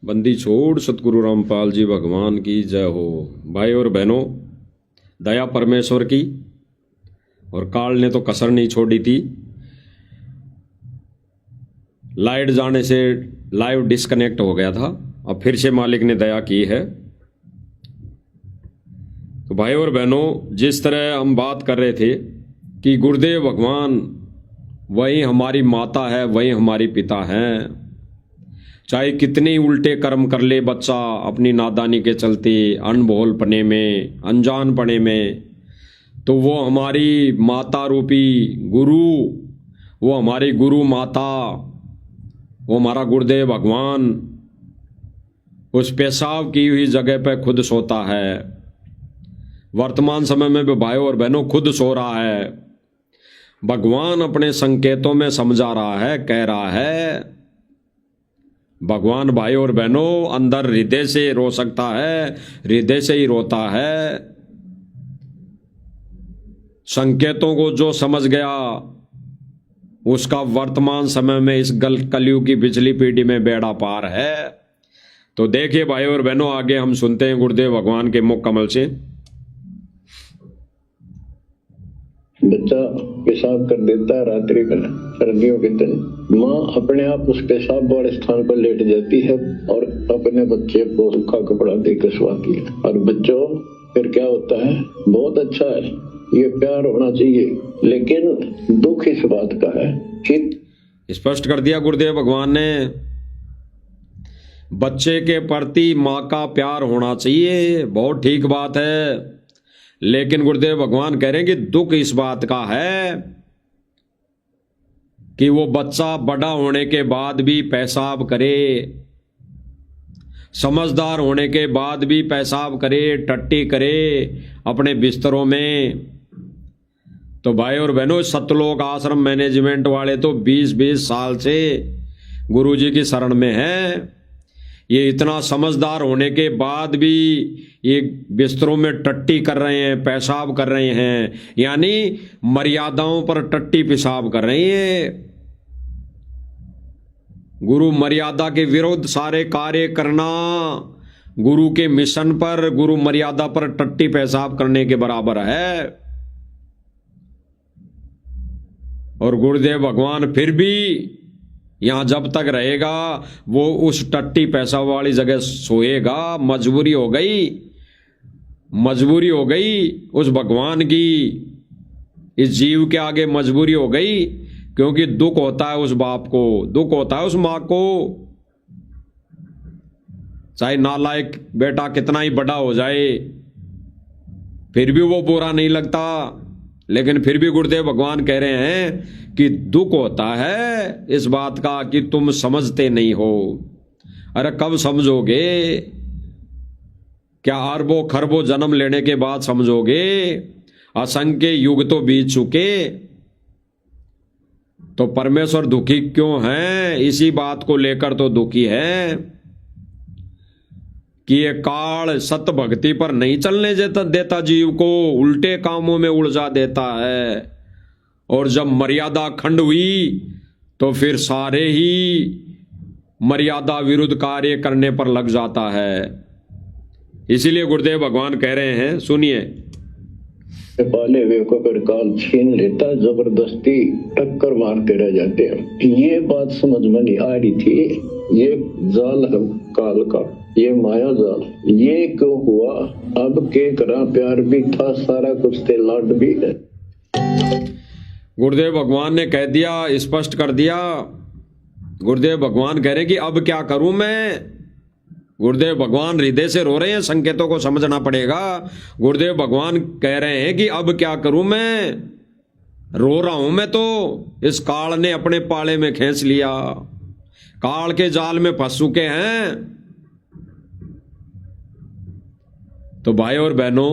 बंदी छोड़ सतगुरु रामपाल जी भगवान की जय हो। भाई और बहनों, दया परमेश्वर की, और काल ने तो कसर नहीं छोड़ी थी। लाइट जाने से लाइव डिस्कनेक्ट हो गया था, अब फिर से मालिक ने दया की है। तो भाई और बहनों, जिस तरह हम बात कर रहे थे कि गुरुदेव भगवान वही हमारी माता है, वही हमारी पिता हैं। चाहे कितने ही उल्टे कर्म कर ले बच्चा अपनी नादानी के चलते, अनभोलपने में, अनजानपने में, तो वो हमारी माता रूपी गुरु, वो हमारी गुरु माता, वो हमारा गुरुदेव भगवान उस पेशाब की हुई जगह पे खुद सोता है। वर्तमान समय में भी भाइयों और बहनों खुद सो रहा है। भगवान अपने संकेतों में समझा रहा है, कह रहा है। भगवान भाई और बहनों अंदर हृदय से रो सकता है, हृदय से ही रोता है। संकेतों को जो समझ गया उसका वर्तमान समय में इस कलयुग की पिछली पीढ़ी में बेड़ा पार है। तो देखिए भाई और बहनों, आगे हम सुनते हैं गुरुदेव भगवान के मुख कमल से। बच्चा पेशाब कर देता है रात्रि में, सर्दियों के दिन माँ अपने आप उस पेशाब वाले स्थान पर लेट जाती है और अपने बच्चे को सूखा कपड़ा देकर सुलाती है। और बच्चों फिर क्या होता है, बहुत अच्छा है, ये प्यार होना चाहिए, लेकिन दुख इस बात का है कि स्पष्ट कर दिया गुरुदेव भगवान ने, बच्चे के प्रति माँ का प्यार होना चाहिए, बहुत ठीक बात है। लेकिन गुरुदेव भगवान कह रहे हैं कि दुख इस बात का है कि वो बच्चा बड़ा होने के बाद भी पेशाब करे, समझदार होने के बाद भी पेशाब करे, टट्टी करे अपने बिस्तरों में। तो भाई और बहनों, सतलोक आश्रम मैनेजमेंट वाले तो 20-20 साल से गुरुजी की शरण में हैं। ये इतना समझदार होने के बाद भी ये बिस्तरों में टट्टी कर रहे हैं, पेशाब कर रहे हैं, यानी मर्यादाओं पर टट्टी पेशाब कर रहे हैं। गुरु मर्यादा के विरुद्ध सारे कार्य करना गुरु के मिशन पर, गुरु मर्यादा पर टट्टी पेशाब करने के बराबर है। और गुरुदेव भगवान फिर भी यहां जब तक रहेगा वो उस टट्टी पेशाब वाली जगह सोएगा। मजबूरी हो गई, मजबूरी हो गई उस भगवान की, इस जीव के आगे मजबूरी हो गई, क्योंकि दुख होता है उस बाप को, दुख होता है उस माँ को। चाहे नालायक बेटा कितना ही बड़ा हो जाए फिर भी वो बुरा नहीं लगता। लेकिन फिर भी गुरुदेव भगवान कह रहे हैं कि दुख होता है इस बात का कि तुम समझते नहीं हो। अरे कब समझोगे? क्या अरबों खरबों जन्म लेने के बाद समझोगे? असंख्य युग तो बीत चुके। तो परमेश्वर दुखी क्यों है? इसी बात को लेकर तो दुखी है कि ये काल सत्य भक्ति पर नहीं चलने देता, जीव को उल्टे कामों में उलझा देता है। और जब मर्यादा खंड हुई तो फिर सारे ही मर्यादा विरुद्ध कार्य करने पर लग जाता है। इसीलिए गुरुदेव भगवान कह रहे हैं, सुनिए। पाले हुए को अगर काल छीन लेता, जबरदस्ती टक्कर मारते रह जाते हैं। ये बात समझ में नहीं आ रही थी, ये जाल है काल का, ये माया जाल, ये क्यों हुआ? अब के करा, प्यार भी था, सारा कुछ थे, लाड भी है। गुरुदेव भगवान ने कह दिया, स्पष्ट कर दिया। गुरुदेव भगवान कह रहे हैं कि अब क्या करूं मैं। गुरुदेव भगवान हृदय से रो रहे हैं, संकेतों को समझना पड़ेगा। गुरुदेव भगवान कह रहे हैं कि अब क्या करूं मैं, रो रहा हूं मैं, तो इस काल ने अपने पाले में खींच लिया, काल के जाल में फंस चुके हैं। तो भाई और बहनों,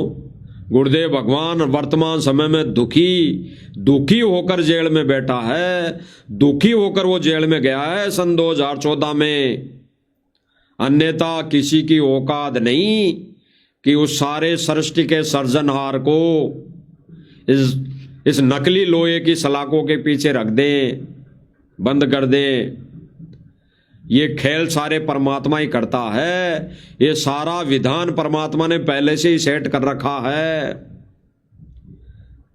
गुरुदेव भगवान वर्तमान समय में दुखी होकर जेल में बैठा है। दुखी होकर वो जेल में गया है सन 2014 में। अन्यथा किसी की औकात नहीं कि उस सारे सृष्टि के सर्जनहार को इस नकली लोहे की सलाखों के पीछे रख दें, बंद कर दें। ये खेल सारे परमात्मा ही करता है। ये सारा विधान परमात्मा ने पहले से ही सेट कर रखा है,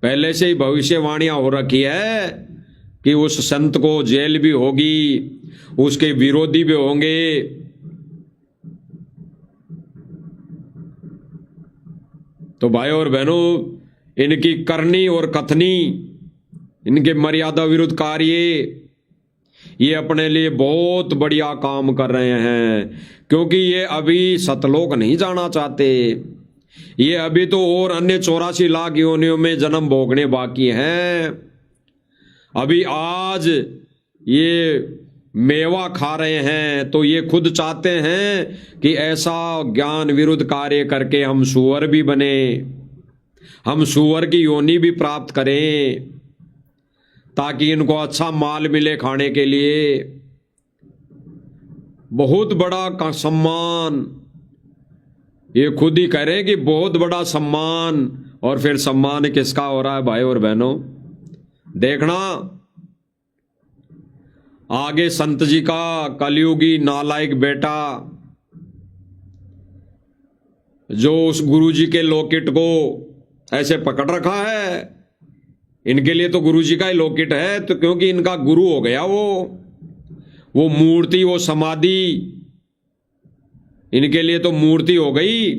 पहले से ही भविष्यवाणियां हो रखी है कि उस संत को जेल भी होगी, उसके विरोधी भी होंगे। तो भाई और बहनों, इनकी करनी और कथनी, इनके मर्यादा विरुद्ध कार्य, ये अपने लिए बहुत बढ़िया काम कर रहे हैं, क्योंकि ये अभी सतलोक नहीं जाना चाहते। ये अभी तो और अन्य 84 लाख योनियों में जन्म भोगने बाकी हैं। अभी आज ये मेवा खा रहे हैं तो ये खुद चाहते हैं कि ऐसा ज्ञान विरुद्ध कार्य करके हम सूअर भी बने, हम सूअर की योनि भी प्राप्त करें, ताकि इनको अच्छा माल मिले खाने के लिए। बहुत बड़ा का सम्मान, ये खुद ही कह रहे हैं कि बहुत बड़ा सम्मान। और फिर सम्मान किसका हो रहा है भाई और बहनों? देखना आगे संत जी का कलयुगी नालायक बेटा, जो उस गुरु जी के लॉकेट को ऐसे पकड़ रखा है। इनके लिए तो गुरु जी का ही लॉकेट है, तो क्योंकि इनका गुरु हो गया वो मूर्ति, वो समाधि इनके लिए तो मूर्ति हो गई,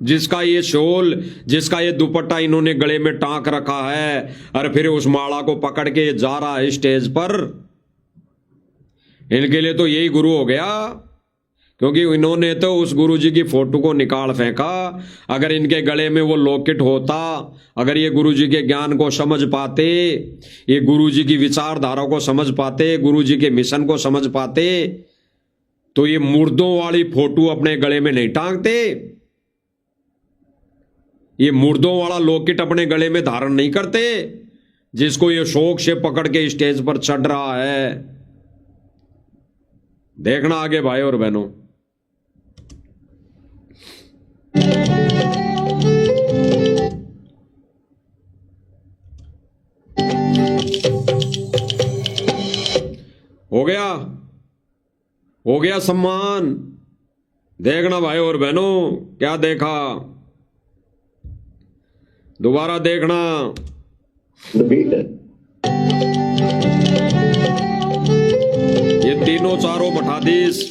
जिसका ये शोल, जिसका ये दुपट्टा इन्होंने गले में टांक रखा है, और फिर उस माला को पकड़ के जा रहा है स्टेज पर। इनके लिए तो यही गुरु हो गया, क्योंकि इन्होंने तो उस गुरु जी की फोटो को निकाल फेंका। अगर इनके गले में वो लॉकेट होता, अगर ये गुरु जी के ज्ञान को समझ पाते, ये गुरु जी की विचारधारा को समझ पाते, गुरु जी के मिशन को समझ पाते, तो ये मुर्दों वाली फोटो अपने गले में नहीं टांगते, ये मुर्दों वाला लॉकेट अपने गले में धारण नहीं करते, जिसको ये शौक से पकड़ के स्टेज पर चढ़ रहा है। देखना आगे भाई और बहनों। हो गया सम्मान। देखना भाई और बहनों, क्या देखा, दोबारा देखना। ये तीनों चारों मठाधीश,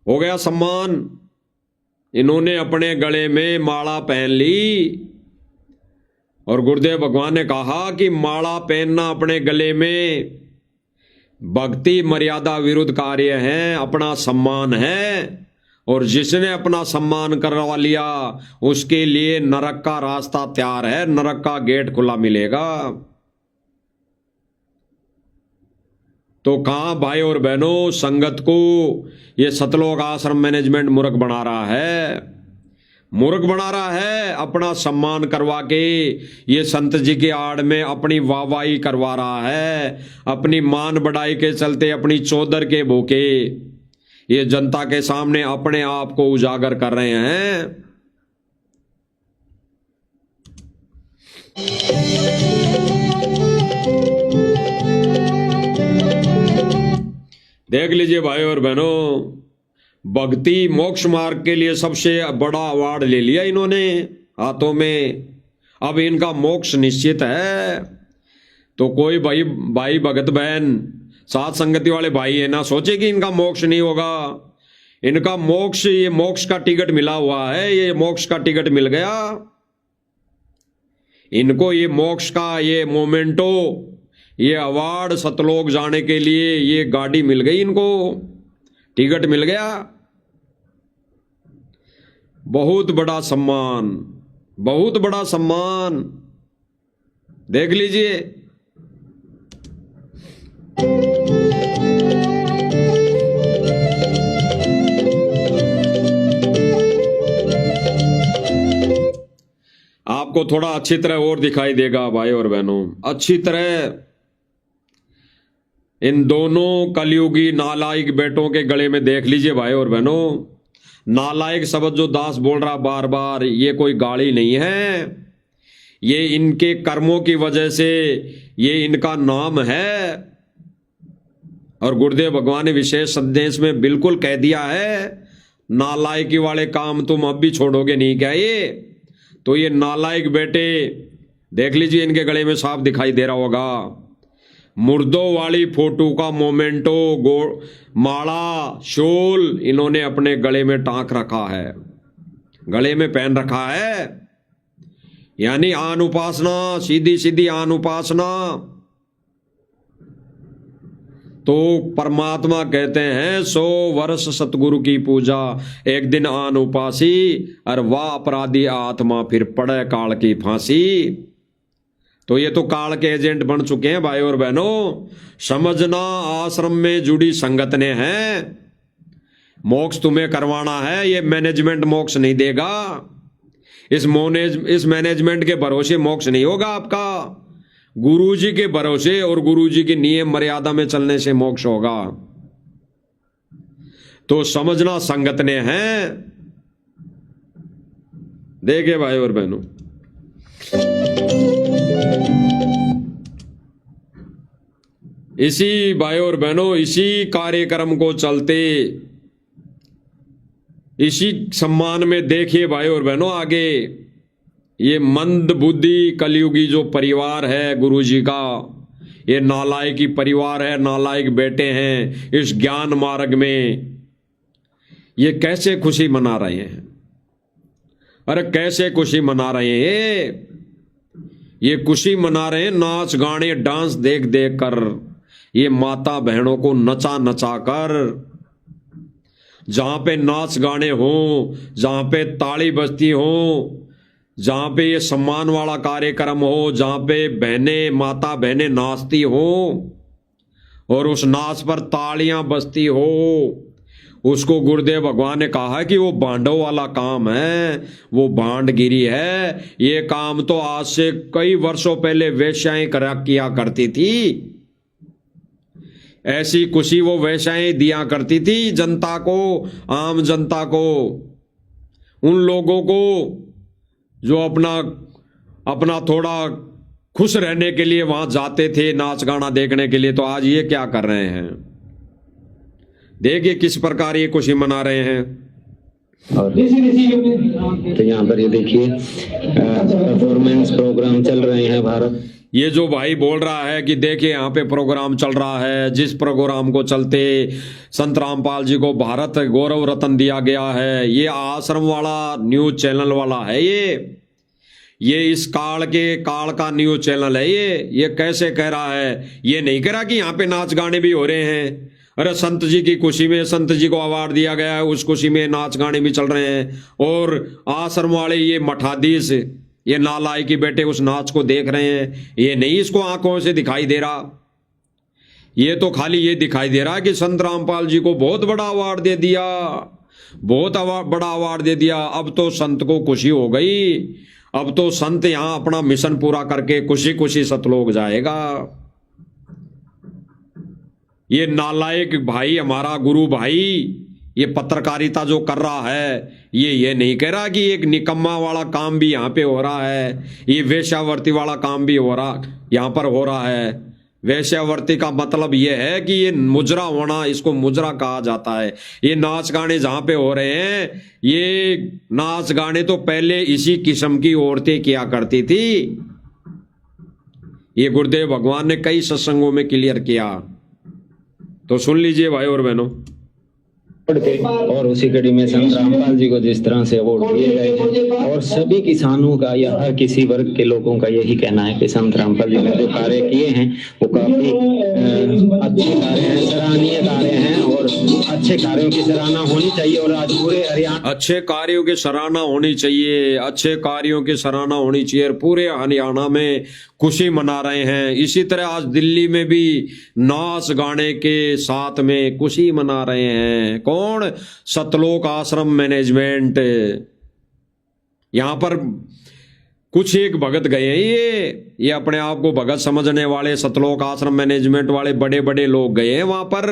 हो गया सम्मान। इन्होंने अपने गले में माला पहन ली, और गुरुदेव भगवान ने कहा कि माला पहनना अपने गले में भक्ति मर्यादा विरुद्ध कार्य है, अपना सम्मान है, और जिसने अपना सम्मान करवा लिया उसके लिए नरक का रास्ता तैयार है, नरक का गेट खुला मिलेगा। तो कहां भाई और बहनों, संगत को ये सतलोक आश्रम मैनेजमेंट मूर्ख बना रहा है, मूर्ख बना रहा है। अपना सम्मान करवा के ये संत जी की आड़ में अपनी वाहवाही करवा रहा है, अपनी मान बढ़ाई के चलते, अपनी चौधर के भूखे ये जनता के सामने अपने आप को उजागर कर रहे हैं। देख लीजिए भाई और बहनों, भक्ति मोक्ष मार्ग के लिए सबसे बड़ा अवार्ड ले लिया इन्होंने हाथों में। अब इनका मोक्ष निश्चित है। तो कोई भाई भगत बहन, साथ संगति वाले भाई है ना, सोचे कि इनका मोक्ष नहीं होगा। इनका मोक्ष, ये मोक्ष का टिकट मिला हुआ है, ये मोक्ष का टिकट मिल गया इनको। ये मोक्ष का ये मोमेंटो, ये अवार्ड, सतलोक जाने के लिए ये गाड़ी मिल गई इनको, टिकट मिल गया। बहुत बड़ा सम्मान, बहुत बड़ा सम्मान। देख लीजिए, आपको थोड़ा अच्छी तरह और दिखाई देगा भाई और बहनों, अच्छी तरह। इन दोनों कलयुगी नालायक बेटों के गले में देख लीजिए भाई और बहनों। नालायक शब्द जो दास बोल रहा बार बार, ये कोई गाली नहीं है, ये इनके कर्मों की वजह से ये इनका नाम है। और गुरुदेव भगवान ने विशेष संदेश में बिल्कुल कह दिया है, नालायकी वाले काम तुम अब भी छोड़ोगे नहीं क्या? ये तो ये नालायक बेटे देख लीजिए, इनके गले में सांप दिखाई दे रहा होगा। मुर्दों वाली फोटो का मोमेंटो माला शोल इन्होंने अपने गले में टांक रखा है, गले में पहन रखा है। यानी आन उपासना, सीधी सीधी आन उपासना। तो परमात्मा कहते हैं 100 वर्ष सतगुरु की पूजा, एक दिन आन उपासी, और वाह अपराधी आत्मा फिर पड़े काल की फांसी। तो ये तो काल के एजेंट बन चुके हैं भाई और बहनों। समझना, आश्रम में जुड़ी संगत ने है, मोक्ष तुम्हें करवाना है। ये मैनेजमेंट मोक्ष नहीं देगा। इस मैनेजमेंट के भरोसे मोक्ष नहीं होगा आपका। गुरुजी के भरोसे और गुरुजी के नियम मर्यादा में चलने से मोक्ष होगा। तो समझना, संगत ने है। देखिए भाई और बहनों, इसी भाई और बहनों, इसी कार्यक्रम को चलते, इसी सम्मान में देखिए भाई और बहनों, आगे ये मंद बुद्धि कलयुगी जो परिवार है गुरुजी का, ये नालायकी परिवार है, नालायक बेटे हैं इस ज्ञान मार्ग में, ये कैसे खुशी मना रहे हैं? अरे कैसे खुशी मना रहे हैं? ये खुशी मना रहे हैं नाच गाने डांस देख देख कर, ये माता बहनों को नचा नचा कर। जहां पे नाच गाने हो, जहां पे ताली बजती हो, जहां पे ये सम्मान वाला कार्यक्रम हो, जहां पे बहनें, माता बहनें नाचती हो और उस नाच पर तालियां बजती हो, उसको गुरुदेव भगवान ने कहा कि वो बांडों वाला काम है, वो भांडगिरी है। ये काम तो आज से कई वर्षों पहले वेश्याएं किया करती थी। ऐसी खुशी वो वेश्याएं दिया करती थी जनता को, आम जनता को, उन लोगों को जो अपना थोड़ा खुश रहने के लिए वहां जाते थे नाच गाना देखने के लिए। तो आज ये क्या कर रहे हैं? देखिए किस प्रकार ये खुशी मना रहे हैं। और तो यहाँ पर ये देखिए परफॉर्मेंस प्रोग्राम चल रहे हैं भारत। ये जो भाई बोल रहा है कि देखिए यहाँ पे प्रोग्राम चल रहा है, जिस प्रोग्राम को चलते संत रामपाल जी को भारत गौरव रत्न दिया गया है, ये आश्रम वाला न्यूज चैनल वाला है। ये इस काल का न्यूज चैनल है। ये कैसे कह रहा है? ये नहीं कह रहा कि यहाँ पे नाच गाने भी हो रहे हैं। अरे संत जी की खुशी में संत जी को अवार्ड दिया गया है, उस खुशी में नाच गाने भी चल रहे हैं। और आश्रम वाले ये मठाधीश, ये नालायकी बेटे उस नाच को देख रहे हैं। ये नहीं इसको आंखों से दिखाई दे रहा। ये तो खाली ये दिखाई दे रहा कि संत रामपाल जी को बहुत बड़ा अवार्ड दे दिया, बहुत बड़ा अवार्ड दे दिया। अब तो संत को खुशी हो गई। अब तो संत यहां अपना मिशन पूरा करके खुशी खुशी सतलोक जाएगा। ये नालायक भाई, हमारा गुरु भाई, ये पत्रकारिता जो कर रहा है, ये नहीं कह रहा कि एक निकम्मा वाला काम भी यहाँ पे हो रहा है, ये वेश्यावर्ती वाला काम भी यहाँ पर हो रहा है। वेश्यावर्ती का मतलब ये है कि ये मुजरा होना, इसको मुजरा कहा जाता है। ये नाच गाने जहाँ पे हो रहे हैं, ये नाच गाने तो पहले इसी किस्म की औरतें किया करती थी। ये गुरुदेव भगवान ने कई सत्संगों में क्लियर किया। तो सुन लीजिए भाई और बहनों। और उसी कड़ी में संत रामपाल जी को जिस तरह से अवार्ड दिए गए हैं, और सभी किसानों का या हर किसी वर्ग के लोगों का यही कहना है कि संत रामपाल जी ने जो कार्य किए हैं वो काफी अच्छे कार्य हैं, सराहनीय कार्य हैं, और अच्छे कार्यों की सराहना होनी चाहिए। और आज पूरे हरियाणा अच्छे कार्यों की सराहना होनी चाहिए, अच्छे कार्यों की सराहना होनी चाहिए। पूरे हरियाणा में खुशी मना रहे हैं। इसी तरह आज दिल्ली में भी नाच गाने के साथ में खुशी मना रहे हैं। कौन? सतलोक आश्रम मैनेजमेंट। यहां पर कुछ एक भगत गए हैं, ये अपने आप को भगत समझने वाले सतलोक आश्रम मैनेजमेंट वाले बड़े बड़े लोग गए हैं वहां पर,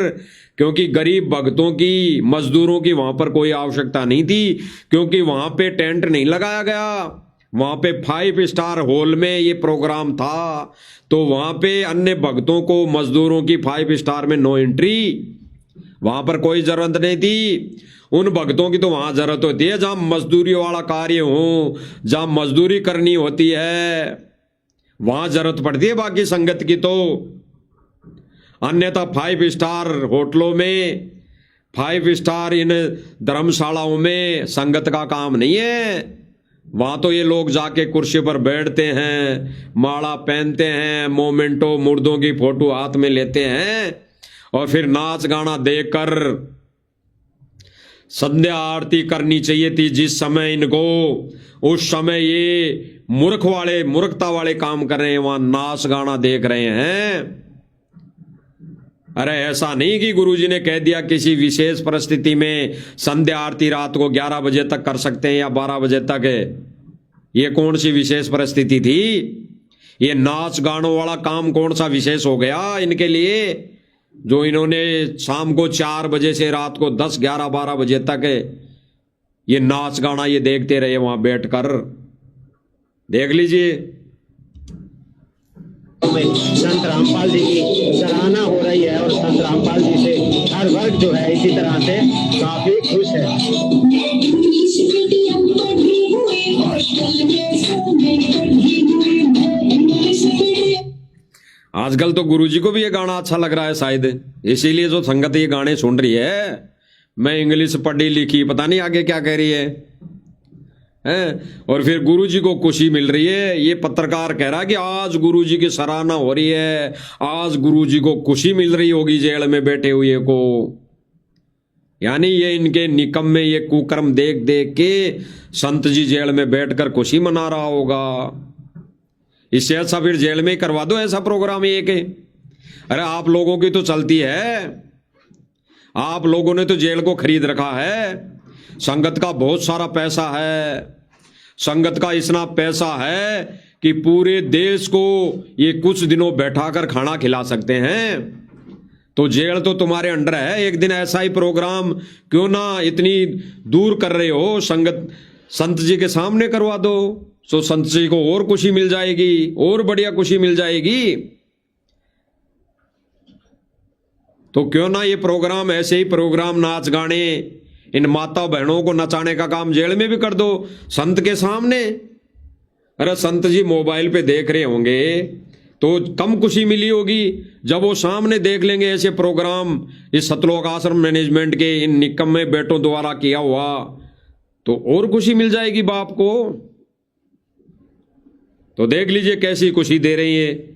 क्योंकि गरीब भक्तों की, मजदूरों की वहां पर कोई आवश्यकता नहीं थी, क्योंकि वहां पे टेंट नहीं लगाया गया। वहां पे 5 स्टार हॉल में ये प्रोग्राम था, तो वहां पे अन्य भक्तों को, मजदूरों की 5 स्टार में नो एंट्री, वहां पर कोई जरूरत नहीं थी। उन भक्तों की तो वहां जरूरत होती है जहां मजदूरी वाला कार्य हो, जहां मजदूरी करनी होती है, वहां जरूरत पड़ती है बाकी संगत की। तो अन्यथा 5 स्टार होटलों में, 5 स्टार इन धर्मशालाओं में संगत का काम नहीं है। वहां तो ये लोग जाके कुर्सी पर बैठते हैं, माला पहनते हैं, मोमेंटो मुर्दों की फोटो हाथ में लेते हैं और फिर नाच गाना देखकर संध्या आरती करनी चाहिए थी जिस समय इनको, उस समय ये मूर्खता वाले काम कर रहे हैं, वहां नाच गाना देख रहे हैं। अरे ऐसा नहीं कि गुरुजी ने कह दिया किसी विशेष परिस्थिति में संध्या आरती रात को 11 बजे तक कर सकते हैं या 12 बजे तक। ये कौन सी विशेष परिस्थिति थी? ये नाच गानों वाला काम कौन सा विशेष हो गया इनके लिए, जो इन्होंने शाम को 4 बजे से रात को 10, 11, 12 बजे तक ये नाच गाना ये देखते रहे वहां बैठकर। देख लीजिए, संत रामपाल जी की सराहना हो रही है और संत रामपाल जी से हर वर्ग जो है इसी तरह से काफी खुश है। आजकल तो गुरुजी को भी ये गाना अच्छा लग रहा है शायद, इसीलिए जो संगत ये गाने सुन रही है। मैं इंग्लिश पढ़ी लिखी, पता नहीं आगे क्या कह रही है। और फिर गुरुजी को खुशी मिल रही है। ये पत्रकार कह रहा है कि आज गुरुजी की सराहना हो रही है, आज गुरुजी को खुशी मिल रही होगी जेल में बैठे हुए को। यानी ये इनके निकम्मे ये कुकर्म देख देख के संत जी जेल में बैठकर खुशी मना रहा होगा। इससे अच्छा फिर जेल में ही करवा दो ऐसा प्रोग्राम ये के। अरे आप लोगों की तो चलती है, आप लोगों ने तो जेल को खरीद रखा है। संगत का बहुत सारा पैसा है, संगत का इतना पैसा है कि पूरे देश को ये कुछ दिनों बैठाकर खाना खिला सकते हैं। तो जेल तो तुम्हारे अंडर है। एक दिन ऐसा ही प्रोग्राम क्यों ना इतनी दूर कर रहे हो, संत जी के सामने करवा दो, तो संत जी को और खुशी मिल जाएगी, और बढ़िया खुशी मिल जाएगी। तो क्यों ना ये प्रोग्राम, ऐसे ही प्रोग्राम नाच गाने, इन माता बहनों को नचाने का काम जेल में भी कर दो संत के सामने। अरे संत जी मोबाइल पे देख रहे होंगे तो कम खुशी मिली होगी, जब वो सामने देख लेंगे ऐसे प्रोग्राम इस सतलोक आश्रम मैनेजमेंट के इन निकम्मे बेटों द्वारा किया हुआ, तो और खुशी मिल जाएगी बाप को। तो देख लीजिए कैसी खुशी दे रही है।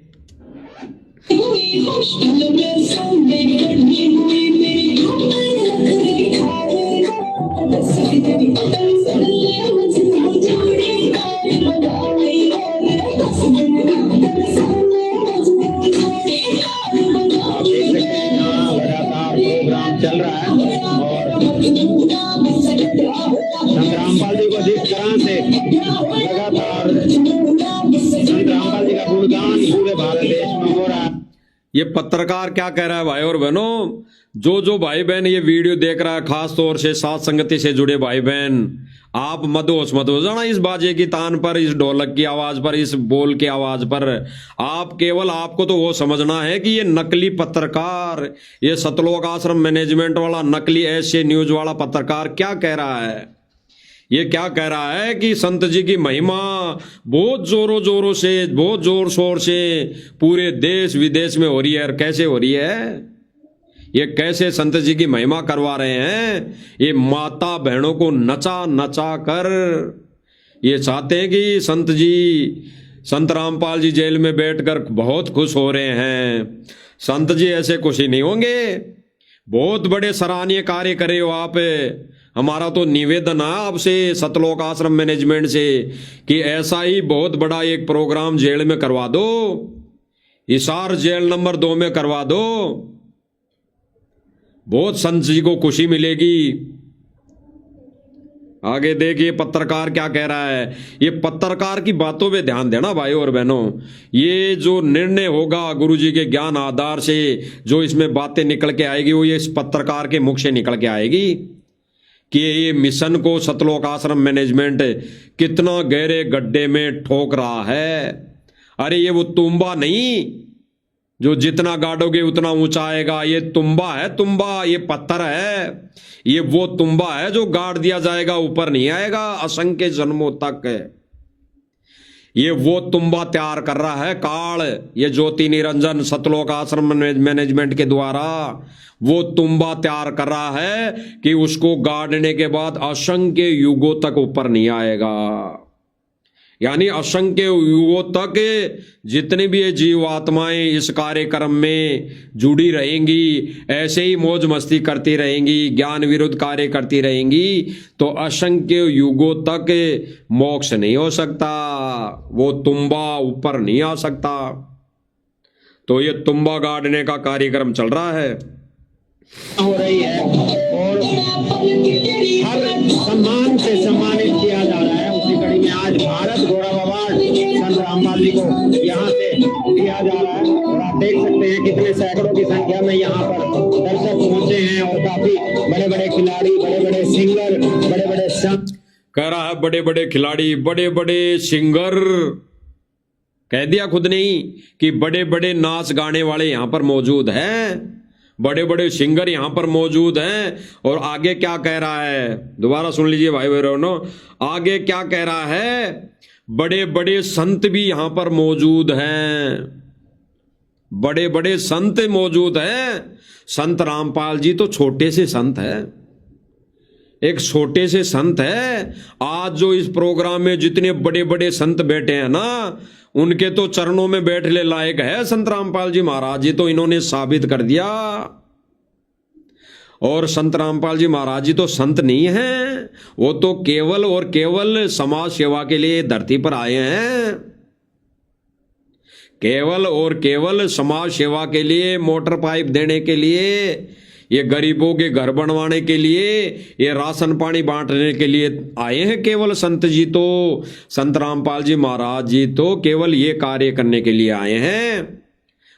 चल रहा है और संत रामपाल जी को जिस तरह से लगातार संत रामपाल जी का गुणगान पूरे भारत देश में हो रहा है। ये पत्रकार क्या कह रहा है भाई और बहनों, जो भाई बहन ये वीडियो देख रहा है, खास तौर से साथ संगति से जुड़े भाई बहन, आप मदहोश मत हो जाना इस बाजे की तान पर, इस ढोलक की आवाज पर, इस बोल की आवाज पर। आप केवल, आपको तो वो समझना है कि ये नकली पत्रकार, ये सतलोक आश्रम मैनेजमेंट वाला नकली ऐसे न्यूज वाला पत्रकार क्या कह रहा है। ये क्या कह रहा है कि संत जी की महिमा बहुत जोरों से, बहुत जोर शोर से पूरे देश विदेश में हो रही है। और कैसे हो रही है, ये कैसे संत जी की महिमा करवा रहे हैं। ये माता बहनों को नचा नचा कर ये चाहते हैं कि संत जी, संत रामपाल जी जेल में बैठकर बहुत खुश हो रहे हैं। संत जी ऐसे खुशी नहीं होंगे। बहुत बड़े सराहनीय कार्य करे हो आप। हमारा तो निवेदन है आपसे सतलोक आश्रम मैनेजमेंट से कि ऐसा ही बहुत बड़ा एक प्रोग्राम जेल में करवा दो, हिसार जेल नंबर 2 में करवा दो। बहुत संत जी को खुशी मिलेगी। आगे देखिए पत्रकार क्या कह रहा है। ये पत्रकार की बातों पे ध्यान देना भाई और बहनों। ये जो निर्णय होगा गुरुजी के ज्ञान आधार से, जो इसमें बातें निकल के आएगी, वो ये इस पत्रकार के मुख से निकल के आएगी। कि ये मिशन को सतलोक आश्रम मैनेजमेंट कितना गहरे गड्ढे में ठोक रहा है। अरे ये वो तुम्बा नहीं जो जितना गाड़ोगे उतना ऊंचा आएगा, ये तुम्बा है, तुम्बा, ये पत्थर है, ये वो तुम्बा है जो गाड़ दिया जाएगा, ऊपर नहीं आएगा असंख्य जन्मों तक। ये वो तुम्बा तैयार कर रहा है काल, ये ज्योति निरंजन सतलोक आश्रम मैनेजमेंट के द्वारा वो तुम्बा तैयार कर रहा है कि उसको गाड़ने के बाद असंख्य युगों तक ऊपर नहीं आएगा। यानी असंख्य युगों तक जितनी भी ये जीवात्माएं इस कार्यक्रम में जुड़ी रहेंगी, ऐसे ही मौज मस्ती करती रहेंगी, ज्ञान विरुद्ध कार्य करती रहेंगी, तो असंख्य युगों तक मोक्ष नहीं हो सकता, वो तुम्बा ऊपर नहीं आ सकता। तो ये तुम्बा गाड़ने का कार्यक्रम चल रहा है, हो रही है, और हर सम्मान से सम्मानित किया जा रहा है। उसी कड़ी में आज भारत गौरव अवार्ड संत रामपाल जी को यहाँ से दिया जा रहा है, और आप देख सकते हैं कितने सैकड़ों की संख्या में यहाँ पर दर्शक पहुंचे हैं, और काफी बड़े बड़े खिलाड़ी, बड़े बड़े सिंगर, बड़े बड़े संत, कह रहा है बड़े बड़े खिलाड़ी, बड़े बड़े सिंगर, कह दिया खुद ने ही कि बड़े बड़े नाच गाने वाले यहाँ पर मौजूद हैं, बड़े बड़े सिंगर यहाँ पर मौजूद हैं। और आगे क्या कह रहा है, दोबारा सुन लीजिए भाई बहनों, आगे क्या कह रहा है, बड़े बड़े संत भी यहाँ पर मौजूद हैं, बड़े बड़े संत मौजूद हैं। संत रामपाल जी तो छोटे से संत है, एक छोटे से संत है। आज जो इस प्रोग्राम में जितने बड़े बड़े संत बैठे हैं ना, उनके तो चरणों में बैठने लायक है संत रामपाल जी महाराज जी, तो इन्होंने साबित कर दिया। और संत रामपाल जी महाराज जी तो संत नहीं हैं, वो तो केवल और केवल समाज सेवा के लिए धरती पर आए हैं, केवल और केवल समाज सेवा के लिए, मोटर पाइप देने के लिए, ये गरीबों के घर बनवाने के लिए, ये राशन पानी बांटने के लिए आए हैं केवल संत जी। तो संत रामपाल जी महाराज जी तो केवल ये कार्य करने के लिए आए हैं।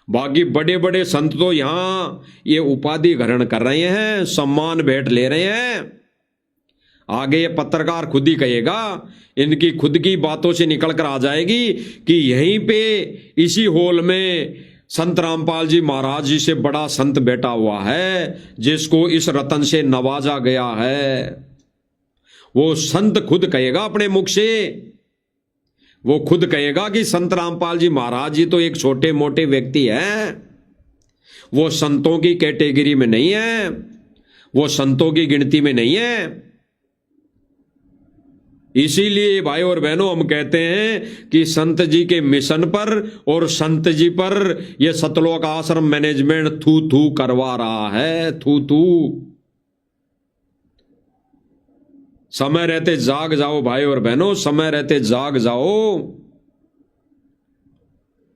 बाकी बड़े बड़े संत तो यहाँ ये उपाधि ग्रहण कर रहे हैं, सम्मान भेंट ले रहे हैं। आगे ये पत्रकार खुद ही कहेगा, इनकी खुद की बातों से निकल कर आ जाएगी कि यहीं पे इसी हॉल में संत रामपाल जी महाराज जी से बड़ा संत बैठा हुआ है, जिसको इस रतन से नवाजा गया है। वो संत खुद कहेगा अपने मुख से, वो खुद कहेगा कि संत रामपाल जी महाराज जी तो एक छोटे मोटे व्यक्ति हैं, वो संतों की कैटेगरी में नहीं है, वो संतों की गिनती में नहीं है। इसीलिए भाई और बहनों हम कहते हैं कि संत जी के मिशन पर और संत जी पर यह सतलोक आश्रम मैनेजमेंट थू थू करवा रहा है, थू थू। समय रहते जाग जाओ भाई और बहनों, समय रहते जाग जाओ।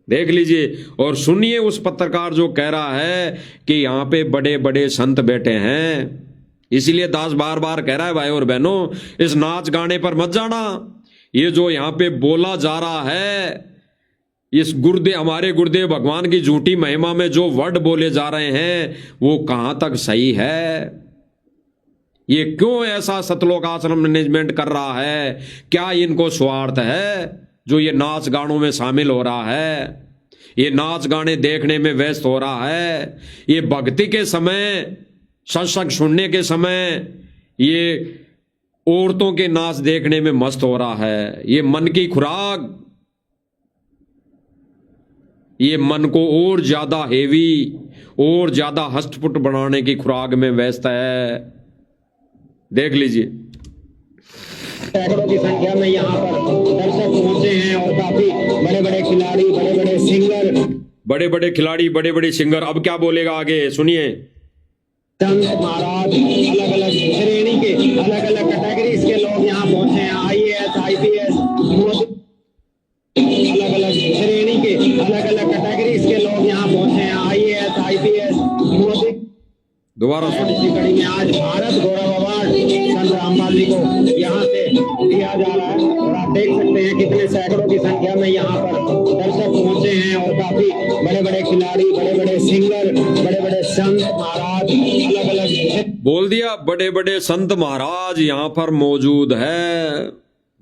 देख लीजिए और सुनिए उस पत्रकार जो कह रहा है कि यहां पे बड़े बड़े संत बैठे हैं। इसीलिए दास बार बार कह रहा है भाई और बहनों, इस नाच गाने पर मत जाना। ये जो यहां पे बोला जा रहा है, इस गुरुदेव, हमारे गुरुदेव भगवान की झूठी महिमा में जो वर्ड बोले जा रहे हैं, वो कहां तक सही है? ये क्यों ऐसा सतलोक आश्रम मैनेजमेंट कर रहा है? क्या इनको स्वार्थ है जो ये नाच गानों में शामिल हो रहा है, ये नाच गाने देखने में व्यस्त हो रहा है? ये भक्ति के समय, सत्संग सुनने के समय ये औरतों के नाच देखने में मस्त हो रहा है। ये मन की खुराक, ये मन को और ज्यादा हेवी और ज्यादा हष्टपुष्ट बनाने की खुराक में व्यस्त है। देख लीजिए सैकड़ों की संख्या में यहाँ पर दर्शक पहुंचे हैं, और काफी बड़े बड़े खिलाड़ी, बड़े बड़े सिंगर, बड़े बड़े खिलाड़ी, बड़े बड़े सिंगर। अब क्या बोलेगा आगे सुनिए। संत महाराज, अलग अलग श्रेणी के, अलग अलग कैटेगरीज के लोग यहाँ पहुंचे हैं। IAS, IPS, अलग अलग श्रेणी के, अलग अलग कैटेगरीज के लोग यहाँ पहुंचे हैं। IAS, IPS, मोदी दोबारा सुनिए। इसी कड़ी में आज भारत गौरव अवार्ड संत रामपाल जी को यहाँ से दिया जा रहा है और आप देख सकते हैं कितने सैकड़ों की संख्या में यहाँ पर दर्शक पहुंचे हैं और काफी बड़े बड़े खिलाड़ी, बड़े बड़े सिंगर, बड़े बड़े संत महाराज, अलग अलग बोल दिया, बड़े बड़े संत महाराज यहाँ पर मौजूद है,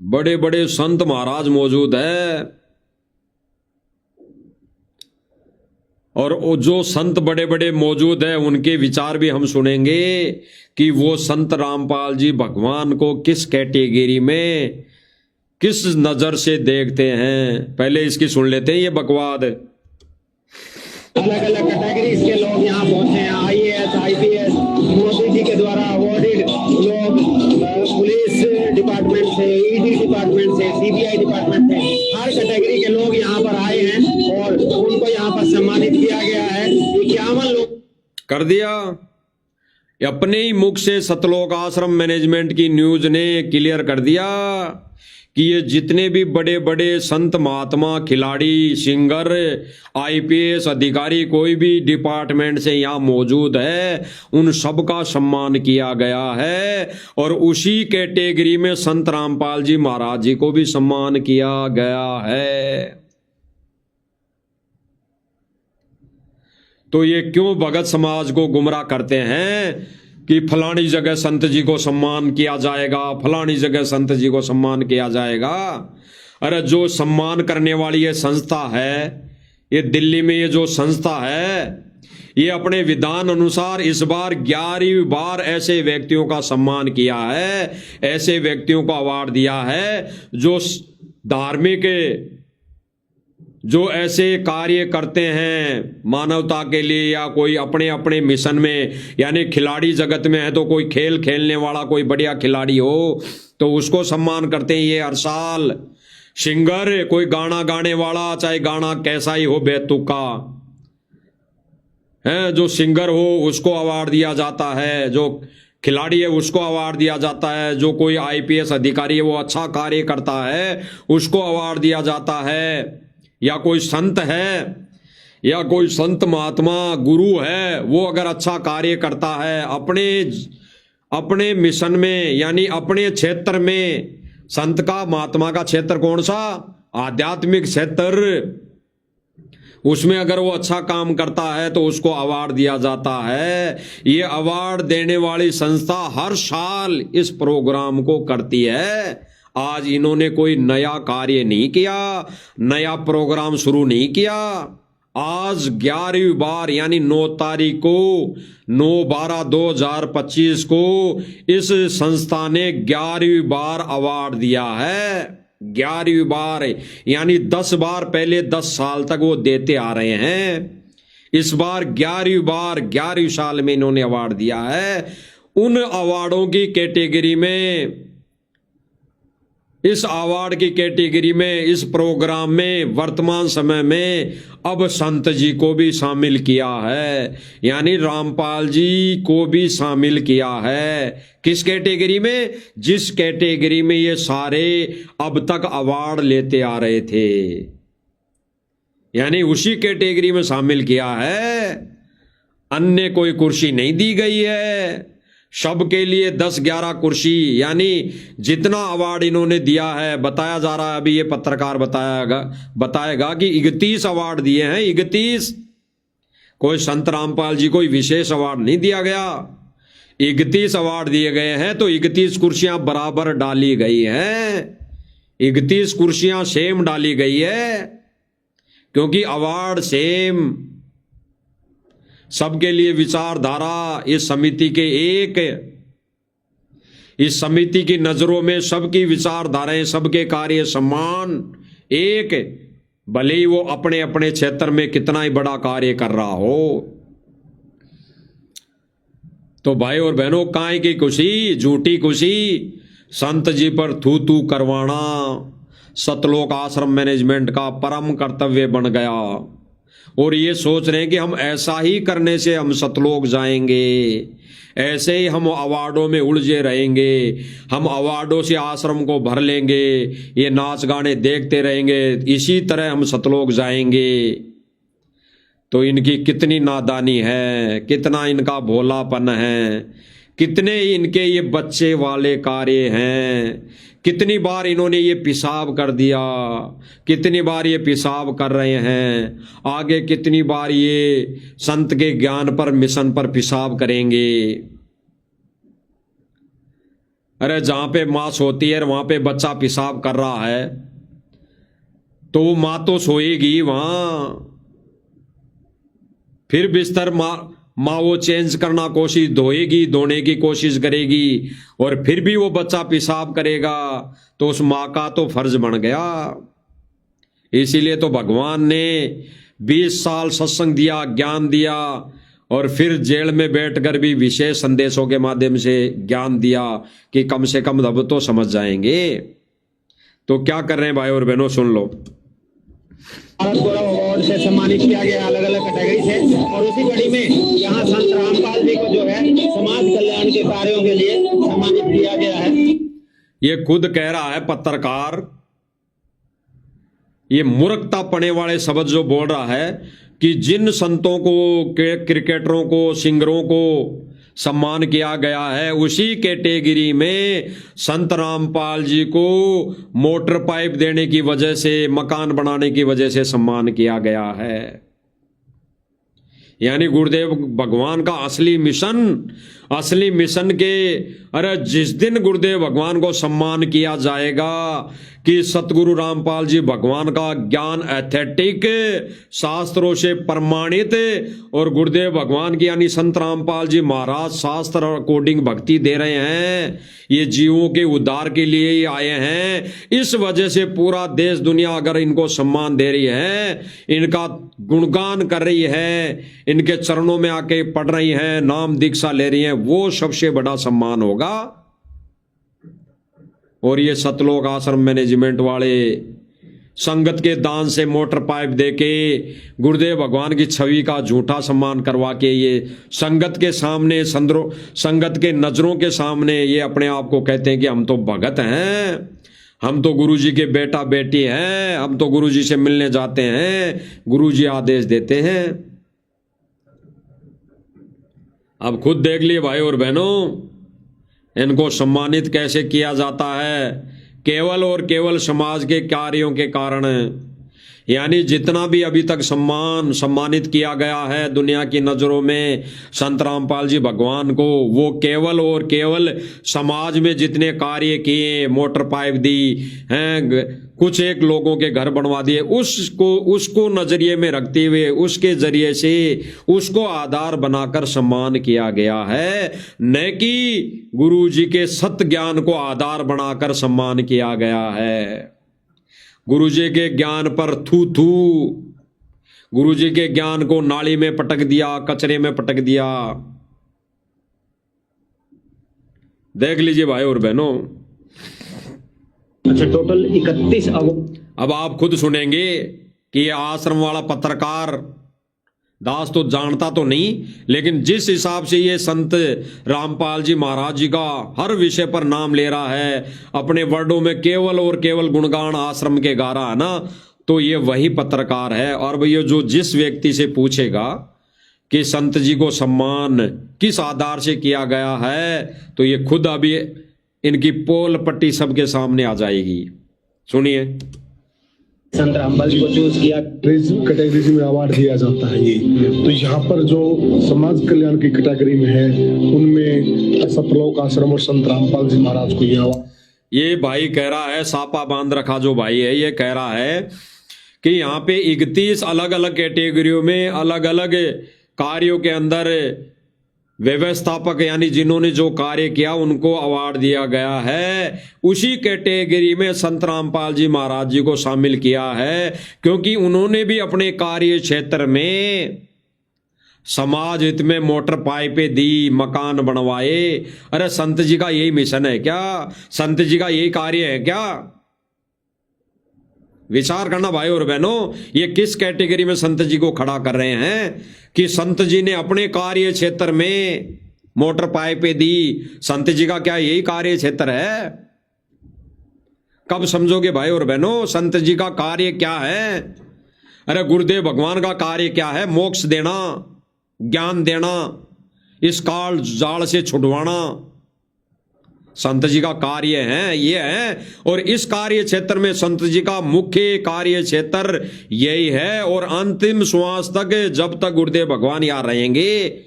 बड़े बड़े संत महाराज मौजूद है। और वो जो संत बड़े बड़े मौजूद है उनके विचार भी हम सुनेंगे कि वो संत रामपाल जी भगवान को किस कैटेगरी में, किस नजर से देखते हैं। पहले इसकी सुन लेते हैं ये बकवाद। अलग अलग कैटेगरीज के लोग यहाँ पहुंचे हैं। IAS, IPS, मोदी जी के द्वारा अवॉर्डेड लोग, पुलिस डिपार्टमेंट से, ED डिपार्टमेंट से, CBI डिपार्टमेंट से, हर कैटेगरी के लोग यहाँ पर आए हैं और उनको यहाँ पर सम्मानित किया गया है। 51 लोग कर दिया। अपने ही मुख से सतलोक आश्रम मैनेजमेंट की न्यूज ने क्लियर कर दिया कि ये जितने भी बड़े बड़े संत महात्मा, खिलाड़ी, सिंगर, IPS अधिकारी, कोई भी डिपार्टमेंट से यहाँ मौजूद है, उन सबका सम्मान किया गया है। और उसी कैटेगरी में संत रामपाल जी महाराज जी को भी सम्मान किया गया है। तो ये क्यों भगत समाज को गुमराह करते हैं कि फलानी जगह संत जी को सम्मान किया जाएगा, फलानी जगह संत जी को सम्मान किया जाएगा। अरे जो सम्मान करने वाली ये संस्था है, ये दिल्ली में ये जो संस्था है, ये अपने विधान अनुसार इस बार 11वीं बार ऐसे व्यक्तियों का सम्मान किया है, ऐसे व्यक्तियों को अवार्ड दिया है जो धार्मिक, जो ऐसे कार्य करते हैं मानवता के लिए या कोई अपने अपने मिशन में, यानी खिलाड़ी जगत में है तो कोई खेल खेलने वाला कोई बढ़िया खिलाड़ी हो तो उसको सम्मान करते हैं ये हर साल। सिंगर, कोई गाना गाने वाला, चाहे गाना कैसा ही हो बेतुका है, जो सिंगर हो उसको अवार्ड दिया जाता है, जो खिलाड़ी है उसको अवार्ड दिया जाता है, जो कोई IPS अधिकारी है वो अच्छा कार्य करता है उसको अवार्ड दिया जाता है, या कोई संत है या कोई संत महात्मा गुरु है वो अगर अच्छा कार्य करता है अपने अपने मिशन में, यानी अपने क्षेत्र में, संत का महात्मा का क्षेत्र कौन सा, आध्यात्मिक क्षेत्र, उसमें अगर वो अच्छा काम करता है तो उसको अवार्ड दिया जाता है। ये अवार्ड देने वाली संस्था हर साल इस प्रोग्राम को करती है। आज इन्होंने कोई नया कार्य नहीं किया, नया प्रोग्राम शुरू नहीं किया। आज 11वीं बार यानी 9 तारीख को 9/12/2025 को इस संस्था ने 11वीं बार अवार्ड दिया है। 11वीं बार यानी 10 बार पहले 10 साल तक वो देते आ रहे हैं। इस बार 11वीं बार 11वीं साल में इन्होंने अवार्ड दिया है। उन अवार्डों की कैटेगरी में, इस अवार्ड की कैटेगरी में, इस प्रोग्राम में वर्तमान समय में अब संत जी को भी शामिल किया है, यानी रामपाल जी को भी शामिल किया है। किस कैटेगरी में? जिस कैटेगरी में ये सारे अब तक अवार्ड लेते आ रहे थे, यानी उसी कैटेगरी में शामिल किया है। अन्य कोई कुर्सी नहीं दी गई है, सबके लिए 10-11 कुर्सी, यानी जितना अवार्ड इन्होंने दिया है, बताया जा रहा है, अभी ये पत्रकार बताएगा कि 31 अवार्ड दिए हैं। 31, कोई संत रामपाल जी को विशेष अवार्ड नहीं दिया गया, 31 अवार्ड दिए गए हैं। तो 31 कुर्सियां बराबर डाली गई हैं, 31 कुर्सियां सेम डाली गई है, क्योंकि अवार्ड सेम, सबके लिए विचारधारा इस समिति के एक, इस समिति की नजरों में सबकी विचारधाराएं, सबके कार्य सम्मान एक, भले ही वो अपने अपने क्षेत्र में कितना ही बड़ा कार्य कर रहा हो। तो भाई और बहनों, काहे की खुशी, झूठी खुशी, संत जी पर थू थू करवाना सतलोक आश्रम मैनेजमेंट का परम कर्तव्य बन गया। और ये सोच रहे हैं कि हम ऐसा ही करने से हम सतलोक जाएंगे, ऐसे ही हम अवार्डों में उलझे रहेंगे, हम अवार्डों से आश्रम को भर लेंगे, ये नाच गाने देखते रहेंगे, इसी तरह हम सतलोक जाएंगे। तो इनकी कितनी नादानी है, कितना इनका भोलापन है, कितने इनके ये बच्चे वाले कार्य हैं। कितनी बार इन्होंने ये पेशाब कर दिया, कितनी बार ये पेशाब कर रहे हैं, आगे कितनी बार ये संत के ज्ञान पर, मिशन पर पेशाब करेंगे। अरे जहां पे माँ सोती है वहां पे बच्चा पेशाब कर रहा है तो माँ तो सोएगी वहां, फिर बिस्तर माँ वो चेंज करना कोशिश, धोने की कोशिश करेगी और फिर भी वो बच्चा पेशाब करेगा, तो उस माँ का तो फर्ज बन गया। इसीलिए तो भगवान ने 20 साल सत्संग दिया, ज्ञान दिया, और फिर जेल में बैठकर भी विशेष संदेशों के माध्यम से ज्ञान दिया कि कम से कम अब तो समझ जाएंगे। तो क्या कर रहे हैं भाई और बहनों, सुन लो। भारत गौरव अवार्ड से सम्मानित किया गया अलग अलग कैटेगरी से, और उसी कड़ी में यहाँ संत रामपाल जी को जो है समाज कल्याण के कार्यों के लिए सम्मानित किया गया है। ये खुद कह रहा है पत्रकार, ये मूर्खता पढ़ने वाले शब्द जो बोल रहा है कि जिन संतों को, क्रिकेटरों को, सिंगरों को सम्मान किया गया है, उसी कैटेगरी में संत रामपाल जी को मोटर पाइप देने की वजह से, मकान बनाने की वजह से सम्मान किया गया है। यानी गुरुदेव भगवान का असली मिशन के, अरे जिस दिन गुरुदेव भगवान को सम्मान किया जाएगा कि सतगुरु रामपाल जी भगवान का ज्ञान एथेटिक, शास्त्रों से प्रमाणित, और गुरुदेव भगवान की यानी संत रामपाल जी महाराज शास्त्र अकॉर्डिंग भक्ति दे रहे हैं, ये जीवों के उद्धार के लिए ही आए हैं, इस वजह से पूरा देश दुनिया अगर इनको सम्मान दे रही है, इनका गुणगान कर रही है, इनके चरणों में आके पढ़ रही है, नाम दीक्षा ले रही है, वो सबसे बड़ा सम्मान होगा। और ये सतलोक आश्रम मैनेजमेंट वाले संगत के दान से मोटर पाइप देके गुरुदेव भगवान की छवि का झूठा सम्मान करवा के, ये संगत के सामने, संगत के नजरों के सामने ये अपने आप को कहते हैं कि हम तो भगत हैं, हम तो गुरुजी के बेटा बेटी हैं, हम तो गुरुजी से मिलने जाते हैं, गुरुजी आदेश देते हैं। अब खुद देख लिए भाई और बहनों, इनको सम्मानित कैसे किया जाता है, केवल और केवल समाज के कार्यों के कारण। यानी जितना भी अभी तक सम्मानित किया गया है दुनिया की नजरों में संत रामपाल जी भगवान को, वो केवल और केवल समाज में जितने कार्य किए, मोटर पाइप दी हैं, कुछ एक लोगों के घर बनवा दिए, उसको नजरिए में रखते हुए उसके जरिए से उसको आधार बनाकर सम्मान किया गया है, न कि गुरु जी के सत्य ज्ञान को आधार बनाकर सम्मान किया गया है। गुरु जी के ज्ञान पर थू गुरु जी के ज्ञान को नाली में पटक दिया, कचरे में पटक दिया। देख लीजिए भाई और बहनों। अच्छा, टोटल 31 अब आप खुद सुनेंगे कि ये आश्रम वाला पत्रकार दास तो जानता तो नहीं, लेकिन जिस हिसाब से ये संत रामपाल जी महाराज जी का हर विषय पर नाम ले रहा है, अपने वर्डों में केवल और केवल गुणगान आश्रम के गा रहा है ना, तो ये वही पत्रकार है। और भैया जो जिस व्यक्ति से पूछेगा कि संत जी को सम्मान किस आधार से किया गया है, तो ये खुद अभी इनकी पोल पट्टी सबके सामने आ जाएगी। सुनिए। संत रामपाल जी को चूज किया, कैटेगरी में अवार्ड दिया जाता है ये, तो यहाँ पर जो समाज कल्याण की कैटेगरी में है उनमें सतलोक आश्रम और संत रामपाल जी महाराज को ये अवार्ड। ये भाई कह रहा है, सापा बांध रखा जो भाई है, ये कह रहा है कि यहाँ पे 31 अलग अलग कैटेगरियों में अलग अलग कार्यों के अंदर व्यवस्थापक यानी जिन्होंने जो कार्य किया उनको अवार्ड दिया गया है। उसी कैटेगरी में संत रामपाल जी महाराज जी को शामिल किया है, क्योंकि उन्होंने भी अपने कार्य क्षेत्र में समाज हित में मोटर पाइपें दी, मकान बनवाए। अरे संत जी का यही मिशन है क्या? संत जी का यही कार्य है क्या? विचार करना भाई और बहनों, ये किस कैटेगरी में संत जी को खड़ा कर रहे हैं कि संत जी ने अपने कार्य क्षेत्र में मोटर पाइपें दी। संत जी का क्या यही कार्य क्षेत्र है? कब समझोगे भाई और बहनों संत जी का कार्य क्या है? अरे गुरुदेव भगवान का कार्य क्या है? मोक्ष देना, ज्ञान देना, इस काल जाल से छुड़वाना संत जी का कार्य है, ये है। और इस कार्य क्षेत्र में संत जी का मुख्य कार्य क्षेत्र यही है। और अंतिम श्वास तक जब तक गुरुदेव भगवान यहाँ रहेंगे,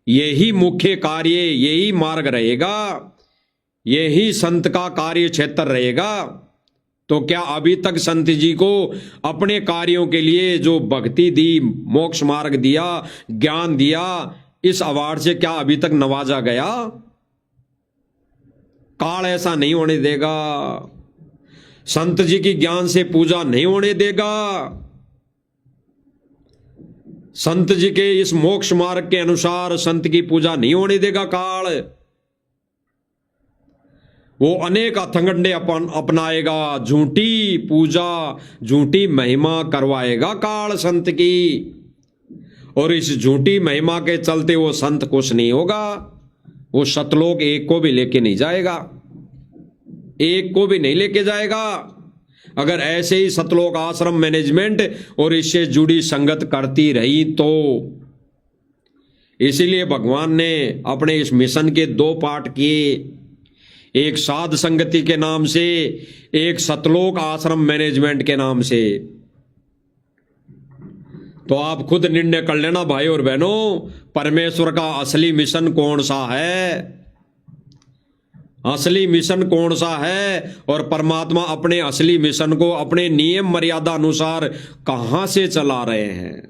यही मुख्य कार्य, यही मार्ग रहेगा, यही संत का कार्य क्षेत्र रहेगा। तो क्या अभी तक संत जी को अपने कार्यों के लिए जो भक्ति दी, मोक्ष मार्ग दिया, ज्ञान दिया, इस अवार्ड से क्या अभी तक नवाजा गया? काल ऐसा नहीं होने देगा। संत जी की ज्ञान से पूजा नहीं होने देगा। संत जी के इस मोक्ष मार्ग के अनुसार संत की पूजा नहीं होने देगा काल। वो अनेक हथकंडे अपनाएगा, झूठी पूजा, झूठी महिमा करवाएगा काल संत की। और इस झूठी महिमा के चलते वो संत कुछ नहीं होगा। वो सतलोक एक को भी लेके नहीं जाएगा, एक को भी नहीं लेके जाएगा। अगर ऐसे ही सतलोक आश्रम मैनेजमेंट और इससे जुड़ी संगत करती रही तो। इसीलिए भगवान ने अपने इस मिशन के 2 पार्ट किए, एक साध संगति के नाम से, एक सतलोक आश्रम मैनेजमेंट के नाम से। तो आप खुद निर्णय कर लेना भाई और बहनों, परमेश्वर का असली मिशन कौन सा है, असली मिशन कौन सा है। और परमात्मा अपने असली मिशन को अपने नियम मर्यादा अनुसार कहां से चला रहे हैं,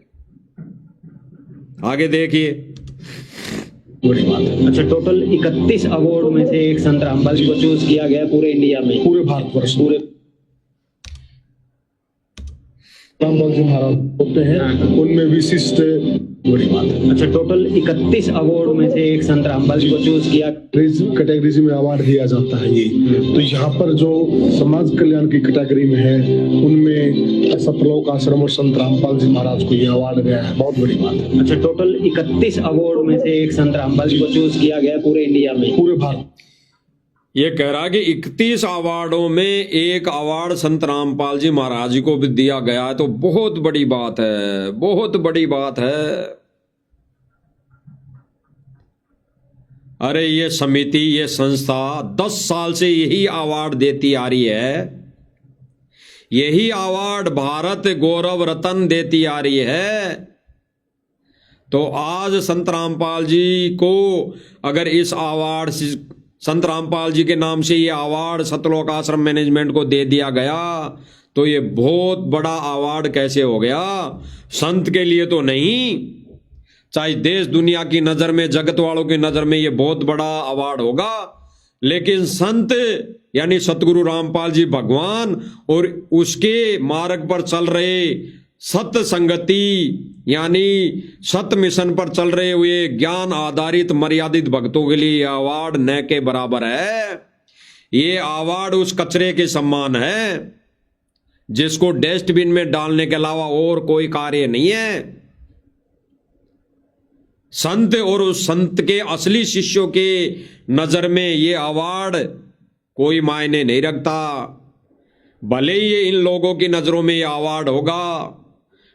आगे देखिए। अच्छा, टोटल 31 अवार्ड में से एक संत रामपाल जी को चूज किया गया पूरे इंडिया में, पूरे भारतवर्ष में। पूरे रामपाल जी महाराज होते हैं, उनमें विशिष्ट। अच्छा, टोटल 31 अवार्ड में से एक संत रामपाल जी को चूज किया कैटेगरी में अवार्ड दिया जाता है ये। तो यहाँ पर जो समाज कल्याण की कैटेगरी में है, उनमें सतलोक आश्रम और संत रामपाल जी महाराज को ये अवार्ड गया है। बहुत बड़ी बात है। अच्छा, टोटल 31 अवार्ड में से एक संत रामपाल जी को चूज किया गया पूरे इंडिया में, पूरे भारत। ये कह रहा कि 31 अवार्डों में एक अवार्ड संत रामपाल जी महाराज जी को भी दिया गया है। तो बहुत बड़ी बात है, बहुत बड़ी बात है। अरे ये समिति, ये संस्था 10 साल से यही अवार्ड देती आ रही है, यही अवार्ड भारत गौरव रत्न देती आ रही है। तो आज संत रामपाल जी को अगर इस अवार्ड, संत रामपाल जी के नाम से ये अवार्ड सतलोक आश्रम मैनेजमेंट को दे दिया गया, तो ये बहुत बड़ा अवार्ड कैसे हो गया? संत के लिए तो नहीं, चाहे देश दुनिया की नजर में, जगत वालों की नजर में ये बहुत बड़ा अवार्ड होगा, लेकिन संत यानी सतगुरु रामपाल जी भगवान और उसके मार्ग पर चल रहे सत संगति यानी सत मिशन पर चल रहे हुए ज्ञान आधारित मर्यादित भक्तों के लिए अवार्ड न के बराबर है। ये अवार्ड उस कचरे के समान है जिसको डस्टबिन में डालने के अलावा और कोई कार्य नहीं है। संत और उस संत के असली शिष्यों के नजर में ये अवार्ड कोई मायने नहीं रखता। भले ही ये इन लोगों की नजरों में ये अवार्ड होगा,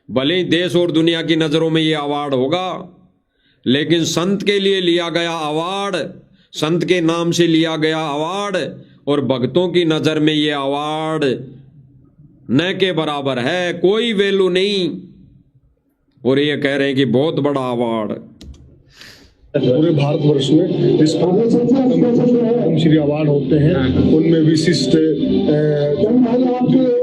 भले ही देश और दुनिया की नजरों में ये अवार्ड होगा, लेकिन संत के लिए लिया गया अवार्ड, संत के नाम से लिया गया अवार्ड और भक्तों की नजर में ये अवार्ड न के बराबर है, कोई वैल्यू नहीं। और ये कह रहे हैं कि बहुत बड़ा अवार्ड पूरे भारतवर्ष में इस श्री अवार्ड होते हैं, उनमें विशिष्ट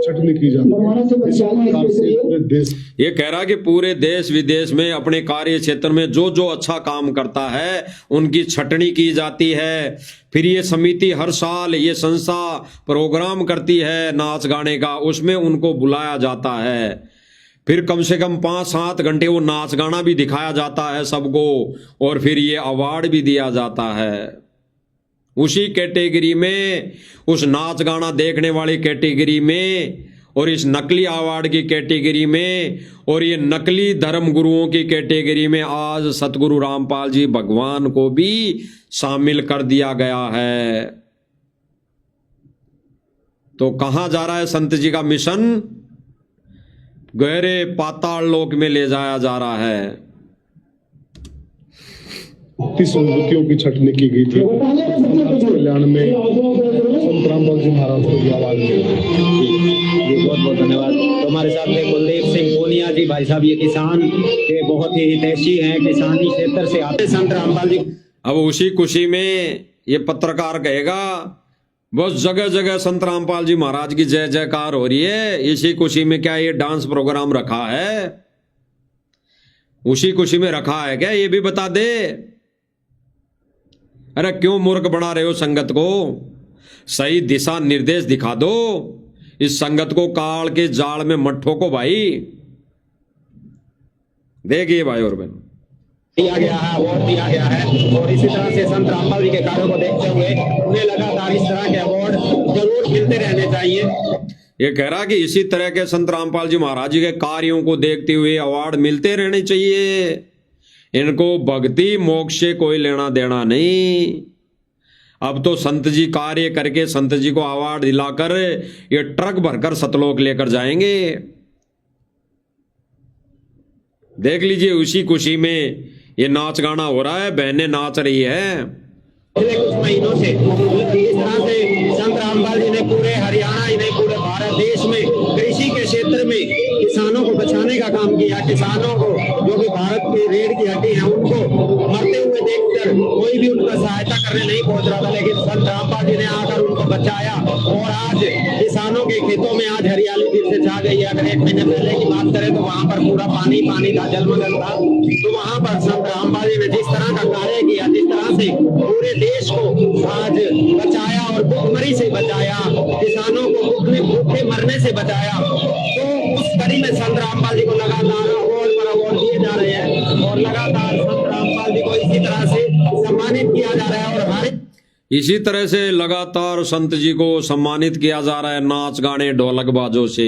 छटनी की जाती है पूरे देश। ये कह रहा है कि पूरे देश विदेश में अपने कार्य क्षेत्र में जो जो अच्छा काम करता है उनकी छटनी की जाती है। फिर ये समिति हर साल, ये संस्था प्रोग्राम करती है नाच गाने का, उसमें उनको बुलाया जाता है। फिर कम से कम 5-7 घंटे वो नाच गाना भी दिखाया जाता है सबको, और फिर ये अवार्ड भी दिया जाता है उसी कैटेगरी में, उस नाच गाना देखने वाली कैटेगरी में, और इस नकली अवार्ड की कैटेगरी में, और ये नकली धर्म गुरुओं की कैटेगरी में आज सतगुरु रामपाल जी भगवान को भी शामिल कर दिया गया है। तो कहां जा रहा है संत जी का मिशन? गहरे पाताल लोक में ले जाया जा रहा है। 30 विभूतियों की छटनी की गई थी। समाज कल्याण में संत रामपाल जी महाराज को भी आवाज दी। जी बहुत बहुत धन्यवाद। तो हमारे साथ में कुलदीप सिंह पूनिया जी, भाई साहब ये किसान के बहुत ही हितैषी हैं, किसानी क्षेत्र से आते संत रामपाल जी। अब उसी खुशी में ये पत्रकार कहेगा बस जगह जगह संत रामपाल जी महाराज की जय जयकार हो रही है, इसी खुशी में क्या ये डांस प्रोग्राम रखा है? उसी खुशी में रखा है क्या? ये भी बता दे। अरे क्यों मूर्ख बना रहे हो संगत को? सही दिशा निर्देश दिखा दो। इस संगत को काल के जाल में मत ठोको भाई। देखिए भाई और बहन, दिया गया है, अवार्ड दिया गया है, और इसी तरह से संत रामपाल जी के कार्यों को देखते हुए उन्हें लगातार इस तरह के अवार्ड जरूर मिलते रहने चाहिए। ये कह रहा कि इसी तरह के संत रामपाल जी महाराज जी के कार्यों को देखते हुए अवार्ड मिलते रहने चाहिए। इनको भक्ति मोक्ष से कोई लेना देना नहीं। अब तो संत जी कार्य करके संत जी को अवार्ड दिलाकर ये ट्रक भरकर सतलोक लेकर जाएंगे। देख लीजिए उसी खुशी में ये नाच गाना हो रहा है, बहनें नाच रही है। पिछले कुछ महीनों से इस तरह से संत रामपाल जी ने पूरे हरियाणा ही नहीं पूरे भारत देश में कृषि के क्षेत्र में किसानों को बचाने का काम किया। किसानों को जो भी भारत की रीढ़ की हड्डी है उनको मरते हुए देखकर कोई भी उनका सहायता करने नहीं पहुंच रहा था, लेकिन संत रामपाल जी ने आकर उनको बचाया और आज किसानों के खेतों में आज हरियाली फिर से छा गई है। अगर 1 महीने पहले की बात करें तो वहां पर पूरा पानी पानी था, जलमग्न था। तो वहां पर संत रामपाल जी ने जिस तरह का कार्य किया, जिस तरह से पूरे देश को आज बचाया और भूखमरी से बचाया, किसानों को भूखे मरने से बचाया, तो उस कड़ी में संत रामपाल जी को लगातार अवार्ड पर अवार्ड दिए जा रहे हैं और लगातार संत रामपाल जी को इसी तरह से सम्मानित किया जा रहा है। और हर इसी तरह से लगातार संत जी को सम्मानित किया जा रहा है नाच गाने ढोलक बाजों से।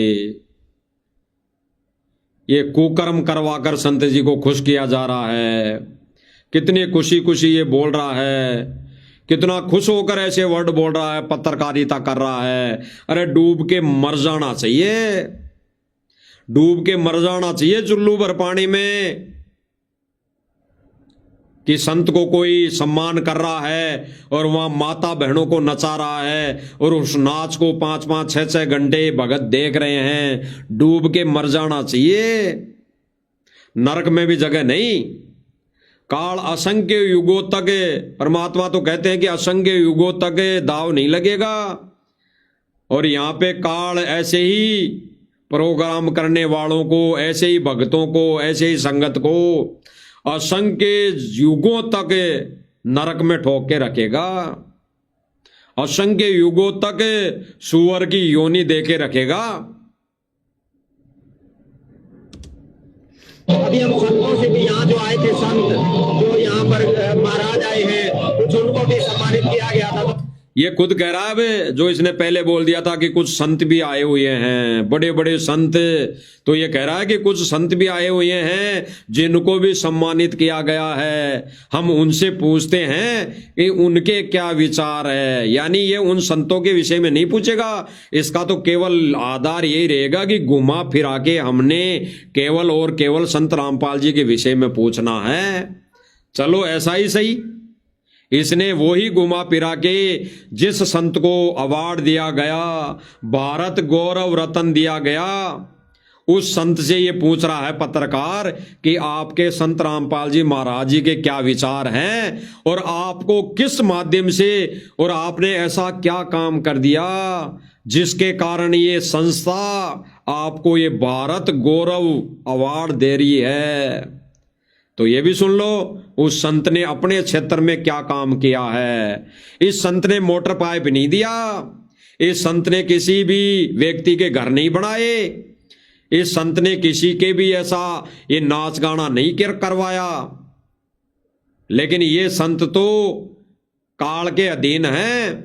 ये कुकर्म करवाकर संत जी को खुश किया जा रहा है। कितनी खुशी खुशी ये बोल रहा है, कितना खुश होकर ऐसे वर्ड बोल रहा है, पत्रकारिता कर रहा है। अरे डूब के मर जाना चाहिए, डूब के मर जाना चाहिए चुल्लू भर पानी में, कि संत को कोई सम्मान कर रहा है और वहां माता बहनों को नचा रहा है और उस नाच को 5-5, 6-6 घंटे भगत देख रहे हैं। डूब के मर जाना चाहिए, नरक में भी जगह नहीं। काल असंख्य युगों तक, परमात्मा तो कहते हैं कि असंख्य युगों तक दाव नहीं लगेगा। और यहाँ पे काल ऐसे ही प्रोग्राम करने वालों को, ऐसे ही भक्तों को, ऐसे ही संगत को असंख्य युगों तक नरक में ठोक के रखेगा, असंख्य युगों तक सुअर की योनि दे के रखेगा। अभी हम संतों से भी यहाँ जो आए थे, संत जो यहाँ पर महाराज आए हैं, कुछ उनको भी सम्मानित किया गया था। ये खुद कह रहा है बे, जो इसने पहले बोल दिया था कि कुछ संत भी आए हुए हैं, बड़े बड़े संत। तो ये कह रहा है कि कुछ संत भी आए हुए हैं जिनको भी सम्मानित किया गया है। हम उनसे पूछते हैं कि उनके क्या विचार है। यानी ये उन संतों के विषय में नहीं पूछेगा, इसका तो केवल आधार यही रहेगा कि घुमा फिरा के हमने केवल और केवल संत रामपाल जी के विषय में पूछना है। चलो ऐसा ही सही, इसने वही घुमा फिरा के जिस संत को अवार्ड दिया गया, भारत गौरव रत्न दिया गया, उस संत से ये पूछ रहा है पत्रकार कि आपके संत रामपाल जी महाराज जी के क्या विचार हैं और आपको किस माध्यम से, और आपने ऐसा क्या काम कर दिया जिसके कारण ये संस्था आपको ये भारत गौरव अवार्ड दे रही है। तो ये भी सुन लो उस संत ने अपने क्षेत्र में क्या काम किया है। इस संत ने मोटर पाइप नहीं दिया, इस संत ने किसी भी व्यक्ति के घर नहीं बनाए, इस संत ने किसी के भी ऐसा ये नाच गाना नहीं करवाया। लेकिन ये संत तो काल के अधीन हैं।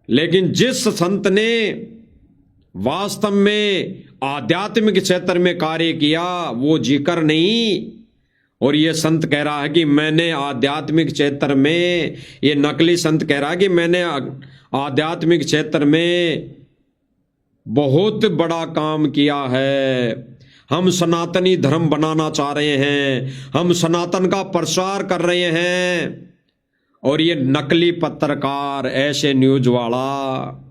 लेकिन जिस संत ने वास्तव में आध्यात्मिक क्षेत्र में कार्य किया वो जिक्र नहीं। और ये संत कह रहा है कि मैंने आध्यात्मिक क्षेत्र में, ये नकली संत कह रहा है कि मैंने आध्यात्मिक क्षेत्र में बहुत बड़ा काम किया है। हम सनातनी धर्म बनाना चाह रहे हैं, हम सनातन का प्रचार कर रहे हैं। और ये नकली पत्रकार, ऐसे न्यूज वाला,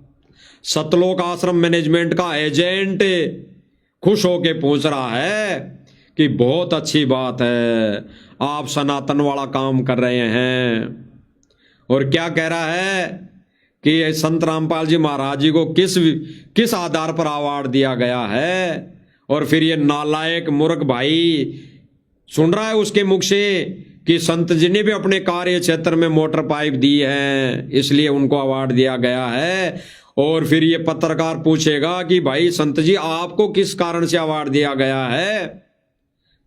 सतलोक आश्रम मैनेजमेंट का एजेंट खुश होके पूछ रहा है कि बहुत अच्छी बात है, आप सनातन वाला काम कर रहे हैं। और क्या कह रहा है कि संत रामपाल जी महाराज जी को किस आधार पर अवार्ड दिया गया है। और फिर ये नालायक मूर्ख भाई सुन रहा है उसके मुख से कि संत जी ने भी अपने कार्य क्षेत्र में मोटर पाइप दी है, इसलिए उनको अवार्ड दिया गया है। और फिर ये पत्रकार पूछेगा कि भाई संत जी आपको किस कारण से अवार्ड दिया गया है।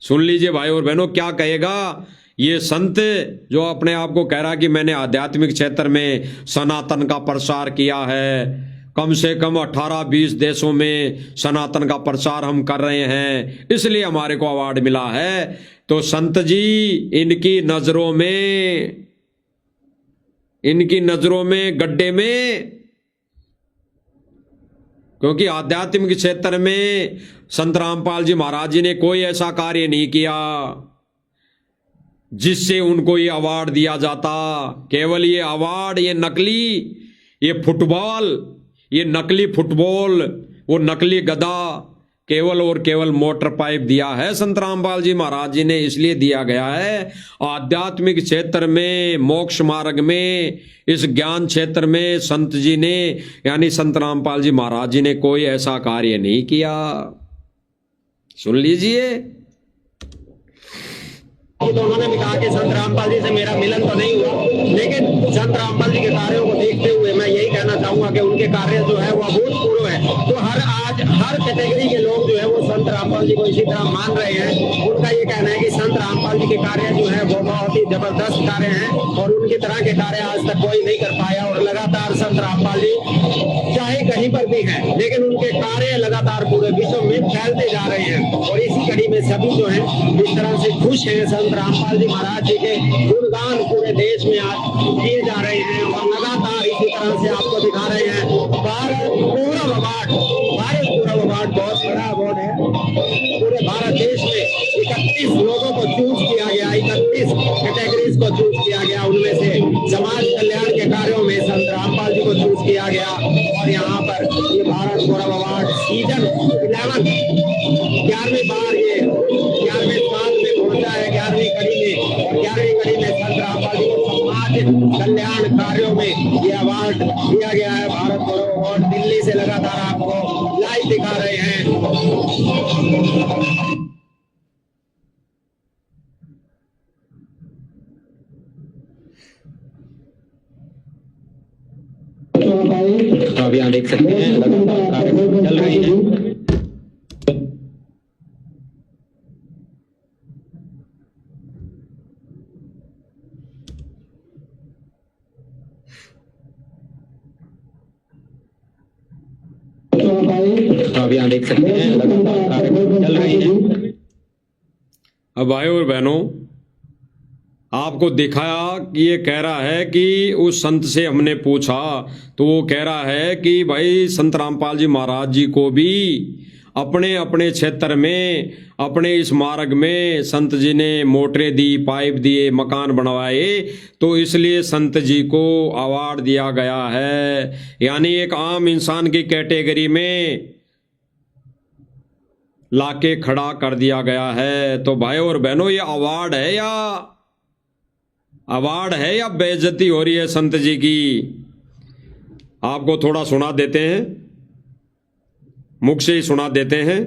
सुन लीजिए भाई और बहनों क्या कहेगा ये संत, जो अपने आप को कह रहा कि मैंने आध्यात्मिक क्षेत्र में सनातन का प्रसार किया है, कम से कम 18-20 देशों में सनातन का प्रचार हम कर रहे हैं, इसलिए हमारे को अवार्ड मिला है। तो संत जी इनकी नजरों में गड्ढे में, क्योंकि आध्यात्मिक क्षेत्र में संत रामपाल जी महाराज जी ने कोई ऐसा कार्य नहीं किया जिससे उनको ये अवार्ड दिया जाता। केवल ये अवार्ड, ये नकली फुटबॉल, वो नकली गदा, केवल और केवल मोटर पाइप दिया है संत रामपाल जी महाराज जी ने, इसलिए दिया गया है। आध्यात्मिक क्षेत्र में, मोक्ष मार्ग में, इस ज्ञान क्षेत्र में संत जी ने, यानी संत रामपाल जी महाराज जी ने कोई ऐसा कार्य नहीं किया। सुन लीजिए। तो उन्होंने भी कहा कि संत रामपाल जी से मेरा मिलन तो नहीं हुआ, लेकिन संत रामपाल जी के कार्यों को देखते हुए मैं यही कहना चाहूंगा कि उनके कार्य जो है वो अभूतपूर्व है। तो हर कैटेगरी के लोग जो है वो संत रामपाल जी को इसी तरह मान रहे हैं। उनका ये कहना है कि संत रामपाल जी के कार्य जो है वो बहुत ही जबरदस्त कार्य हैं और उनकी तरह के कार्य आज तक कोई नहीं कर पाया। और लगातार संत रामपाल जी चाहे कहीं पर भी हैं, लेकिन उनके कार्य लगातार पूरे विश्व में फैलते जा रहे हैं। और इसी कड़ी में सभी जो है इस तरह से खुश हैं। संत रामपाल जी महाराज जी के गुणगान पूरे देश में आज किए जा रहे हैं और लगातार इसी तरह से आपको दिखा रहे हैं। भारत गौरव अवार्ड बहुत बड़ा अवार्ड है। पूरे भारत देश में 31 लोगों को चूज किया गया, 31 कैटेगरीज को चूज किया गया, उनमें से समाज कल्याण के कार्यों में संत रामपाल जी को चूज किया गया। और यहाँ पर ये भारत गौरव अवार्ड सीजन 11 11वीं बार, ये 11वें साल में पहुंचा है, 11वीं कड़ी में। और 11वीं कड़ी में संत रामपाल जी को समाज कल्याण कार्यों में ये अवार्ड दिया गया है, भारत गौरव अवार्ड। दिल्ली से लगातार आपको लाइव दिखा रहे हैं। तो अभी यहाँ देख सकते हैं लगातार कार्यक्रम चल रहे हैं। तो अभी यहाँ देख सकते हैं लगातार कार्यक्रम चल रहे हैं। अब भाई और बहनों, आपको दिखाया कि ये कह रहा है कि उस संत से हमने पूछा तो वो कह रहा है कि भाई संत रामपाल जी महाराज जी को भी अपने अपने क्षेत्र में, अपने इस मार्ग में संत जी ने मोटरें दी, पाइप दिए, मकान बनवाए, तो इसलिए संत जी को अवार्ड दिया गया है। यानी एक आम इंसान की कैटेगरी में लाके खड़ा कर दिया गया है। तो भाई और बहनों, ये अवार्ड है या बेइज्जती हो रही है संत जी की? आपको थोड़ा सुना देते हैं, मुख से ही सुना देते हैं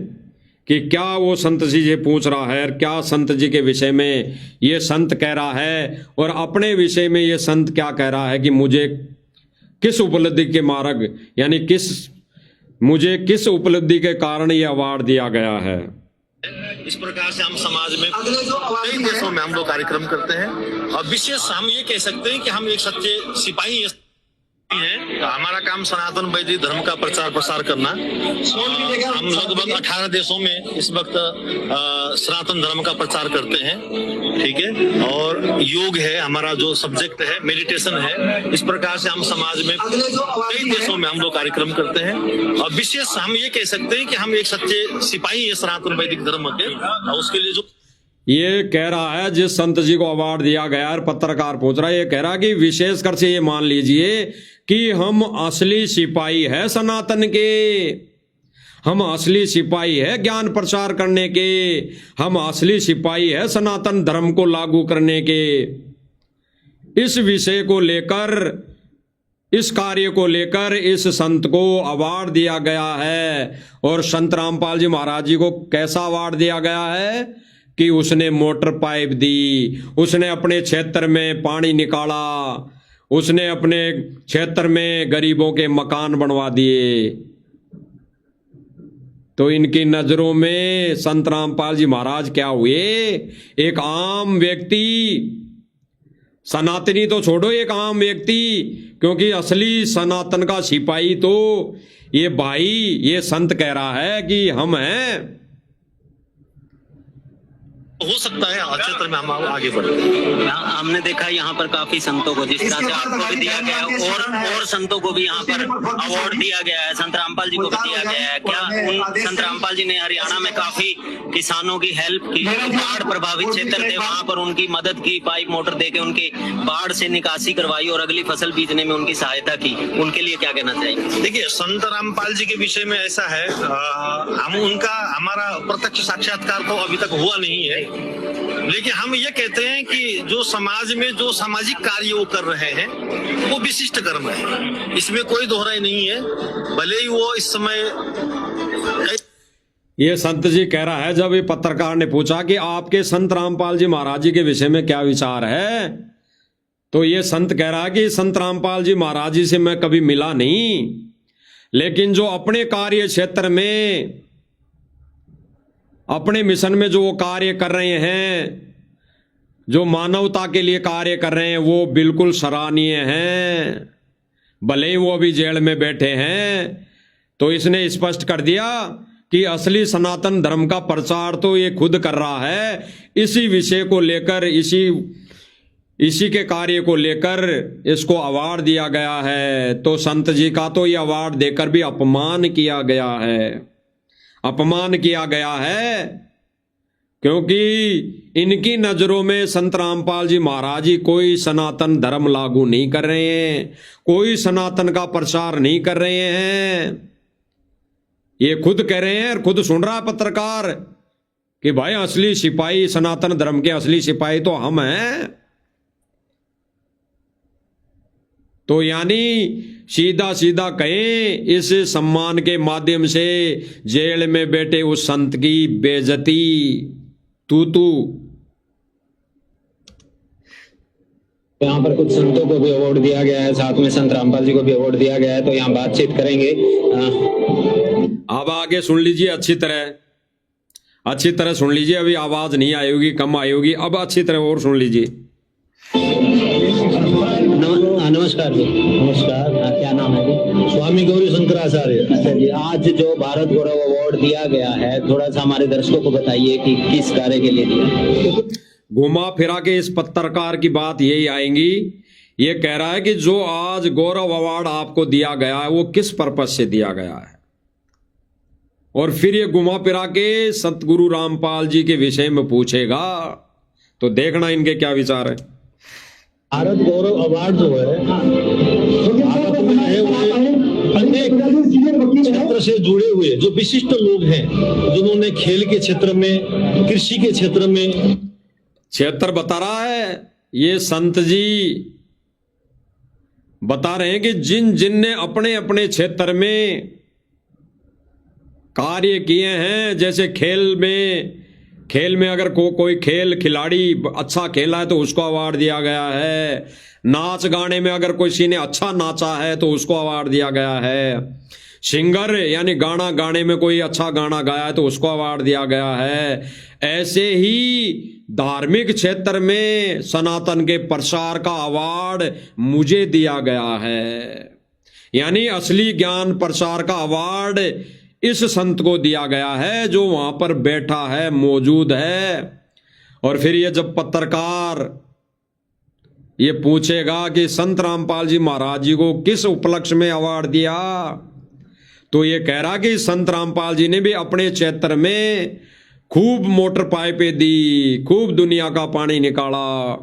कि क्या वो संत जी से पूछ रहा है, क्या संत जी के विषय में ये संत कह रहा है और अपने विषय में ये संत क्या कह रहा है कि मुझे किस उपलब्धि के मार्ग, यानी मुझे किस उपलब्धि के कारण ये अवार्ड दिया गया है। इस प्रकार से हम समाज में कई देशों में हम लोग कार्यक्रम करते हैं और विशेष हम ये कह सकते हैं कि हम एक सच्चे सिपाही हैं हमारा काम सनातन वैदिक धर्म का प्रचार प्रसार करना। हम लगभग 18 देशों में इस वक्त सनातन धर्म का प्रचार करते हैं, ठीक है। और योग है हमारा जो सब्जेक्ट है, मेडिटेशन है। इस प्रकार से हम समाज में कई देशों में हम लोग कार्यक्रम करते हैं। और विशेष हम ये कह सकते हैं कि हम एक सच्चे सिपाही है सनातन वैदिक धर्म के। और उसके लिए जो ये कह रहा है, जिस संत जी को अवार्ड दिया गया है, पत्रकार पूछ रहा है, ये कह रहा है कि विशेषकर से ये मान लीजिए कि हम असली सिपाही है सनातन के, हम असली सिपाही है ज्ञान प्रचार करने के, हम असली सिपाही है सनातन धर्म को लागू करने के। इस विषय को लेकर, इस कार्य को लेकर इस संत को अवार्ड दिया गया है। और संत रामपाल जी महाराज जी को कैसा अवार्ड दिया गया है कि उसने मोटर पाइप दी, उसने अपने क्षेत्र में पानी निकाला, उसने अपने क्षेत्र में गरीबों के मकान बनवा दिए। तो इनकी नजरों में संत रामपाल जी महाराज क्या हुए? एक आम व्यक्ति, सनातनी तो छोड़ो, एक आम व्यक्ति। क्योंकि असली सनातन का सिपाही तो ये भाई, ये संत कह रहा है कि हम हैं। हो सकता है क्षेत्र में हम आगे बढ़े। हमने देखा यहाँ पर काफी संतों को जिस तरह से आपको भी दिया गया और संतों को भी यहाँ पर अवार्ड दिया गया है, संत रामपाल जी को भी दिया गया है। क्या उन संत रामपाल जी ने हरियाणा में काफी किसानों की हेल्प की, बाढ़ प्रभावित क्षेत्र थे वहां पर उनकी मदद की, पाइप मोटर देके उनकी बाढ़ से निकासी करवाई और अगली फसल बीजने में उनकी सहायता की, उनके लिए क्या कहना चाहिए? देखिए, संत रामपाल जी के विषय में ऐसा है, हम उनका हमारा प्रत्यक्ष साक्षात्कार तो अभी तक हुआ नहीं है, लेकिन हम ये कहते हैं कि जो समाज में जो सामाजिक कार्य वो कर रहे हैं वो विशिष्ट कर्म है, इसमें कोई दोहराई नहीं है। भले ही वो इस समय ये संत जी कह रहा है, जब ये पत्रकार ने पूछा कि आपके संत रामपाल जी महाराज जी के विषय में क्या विचार है, तो ये संत कह रहा है कि संत रामपाल जी महाराज जी से मैं कभी मिला नहीं, लेकिन जो अपने कार्य क्षेत्र में, अपने मिशन में जो वो कार्य कर रहे हैं, जो मानवता के लिए कार्य कर रहे हैं, वो बिल्कुल सराहनीय हैं। भले ही वो अभी जेल में बैठे हैं। तो इसने स्पष्ट कर दिया कि असली सनातन धर्म का प्रचार तो ये खुद कर रहा है। इसी विषय को लेकर, इसी के कार्य को लेकर इसको अवार्ड दिया गया है। तो संत जी का तो ये अवार्ड देकर भी अपमान किया गया है, अपमान किया गया है। क्योंकि इनकी नजरों में संत रामपाल जी महाराज जी कोई सनातन धर्म लागू नहीं कर रहे हैं, कोई सनातन का प्रचार नहीं कर रहे हैं। ये खुद कह रहे हैं और खुद सुन रहा है पत्रकार कि भाई असली सिपाही, सनातन धर्म के असली सिपाही तो हम हैं। तो यानी सीधा सीधा कहें, इस सम्मान के माध्यम से जेल में बैठे उस संत की बेइज्जती, तू यहाँ पर कुछ संतों को भी अवार्ड दिया गया है, साथ में संत रामपाल जी को भी अवार्ड दिया गया है। तो यहाँ बातचीत करेंगे। अब आगे सुन लीजिए अच्छी तरह सुन लीजिए। अभी आवाज नहीं आएगी, कम आएगी, अब अच्छी तरह और सुन लीजिए। नमस्कार जी। नमस्कार। क्या नाम है जी? स्वामी गौरी शंकराचार्य। अच्छा जी, आज जो भारत गौरव अवार्ड दिया गया है, थोड़ा सा हमारे दर्शकों को बताइए कि किस कार्य के लिए दिया? घुमा फिरा के इस पत्रकार की बात यही आएंगी। ये कह रहा है कि जो आज गौरव अवार्ड आपको दिया गया है वो किस पर्पज से दिया गया है, और फिर ये घुमा फिरा के सतगुरु रामपाल जी के विषय में पूछेगा। तो देखना इनके क्या विचार है। भारत गौरव अवार्ड जो है, भारत में है वो अनेक क्षेत्र से जुड़े हुए जो विशिष्ट लोग हैं, जिन्होंने खेल के क्षेत्र में, कृषि के क्षेत्र में, क्षेत्र बता रहा है ये संत जी, बता रहे हैं कि जिन ने अपने अपने क्षेत्र में कार्य किए हैं। जैसे खेल में अगर कोई खेल खिलाड़ी अच्छा खेला है तो उसको अवार्ड दिया गया है। नाच गाने में अगर किसी ने अच्छा नाचा है तो उसको अवार्ड दिया गया है। सिंगर यानी गाना गाने में कोई अच्छा गाना गाया है तो उसको अवार्ड दिया गया है। ऐसे ही धार्मिक क्षेत्र में सनातन के प्रसार का अवार्ड मुझे दिया गया है। यानी असली ज्ञान प्रसार का अवार्ड इस संत को दिया गया है जो वहां पर बैठा है, मौजूद है। और फिर ये जब पत्रकार ये पूछेगा कि संत रामपाल जी महाराज जी को किस उपलक्ष्य में अवार्ड दिया, तो ये कह रहा कि संत रामपाल जी ने भी अपने क्षेत्र में खूब मोटर पाइपें दी, खूब दुनिया का पानी निकाला,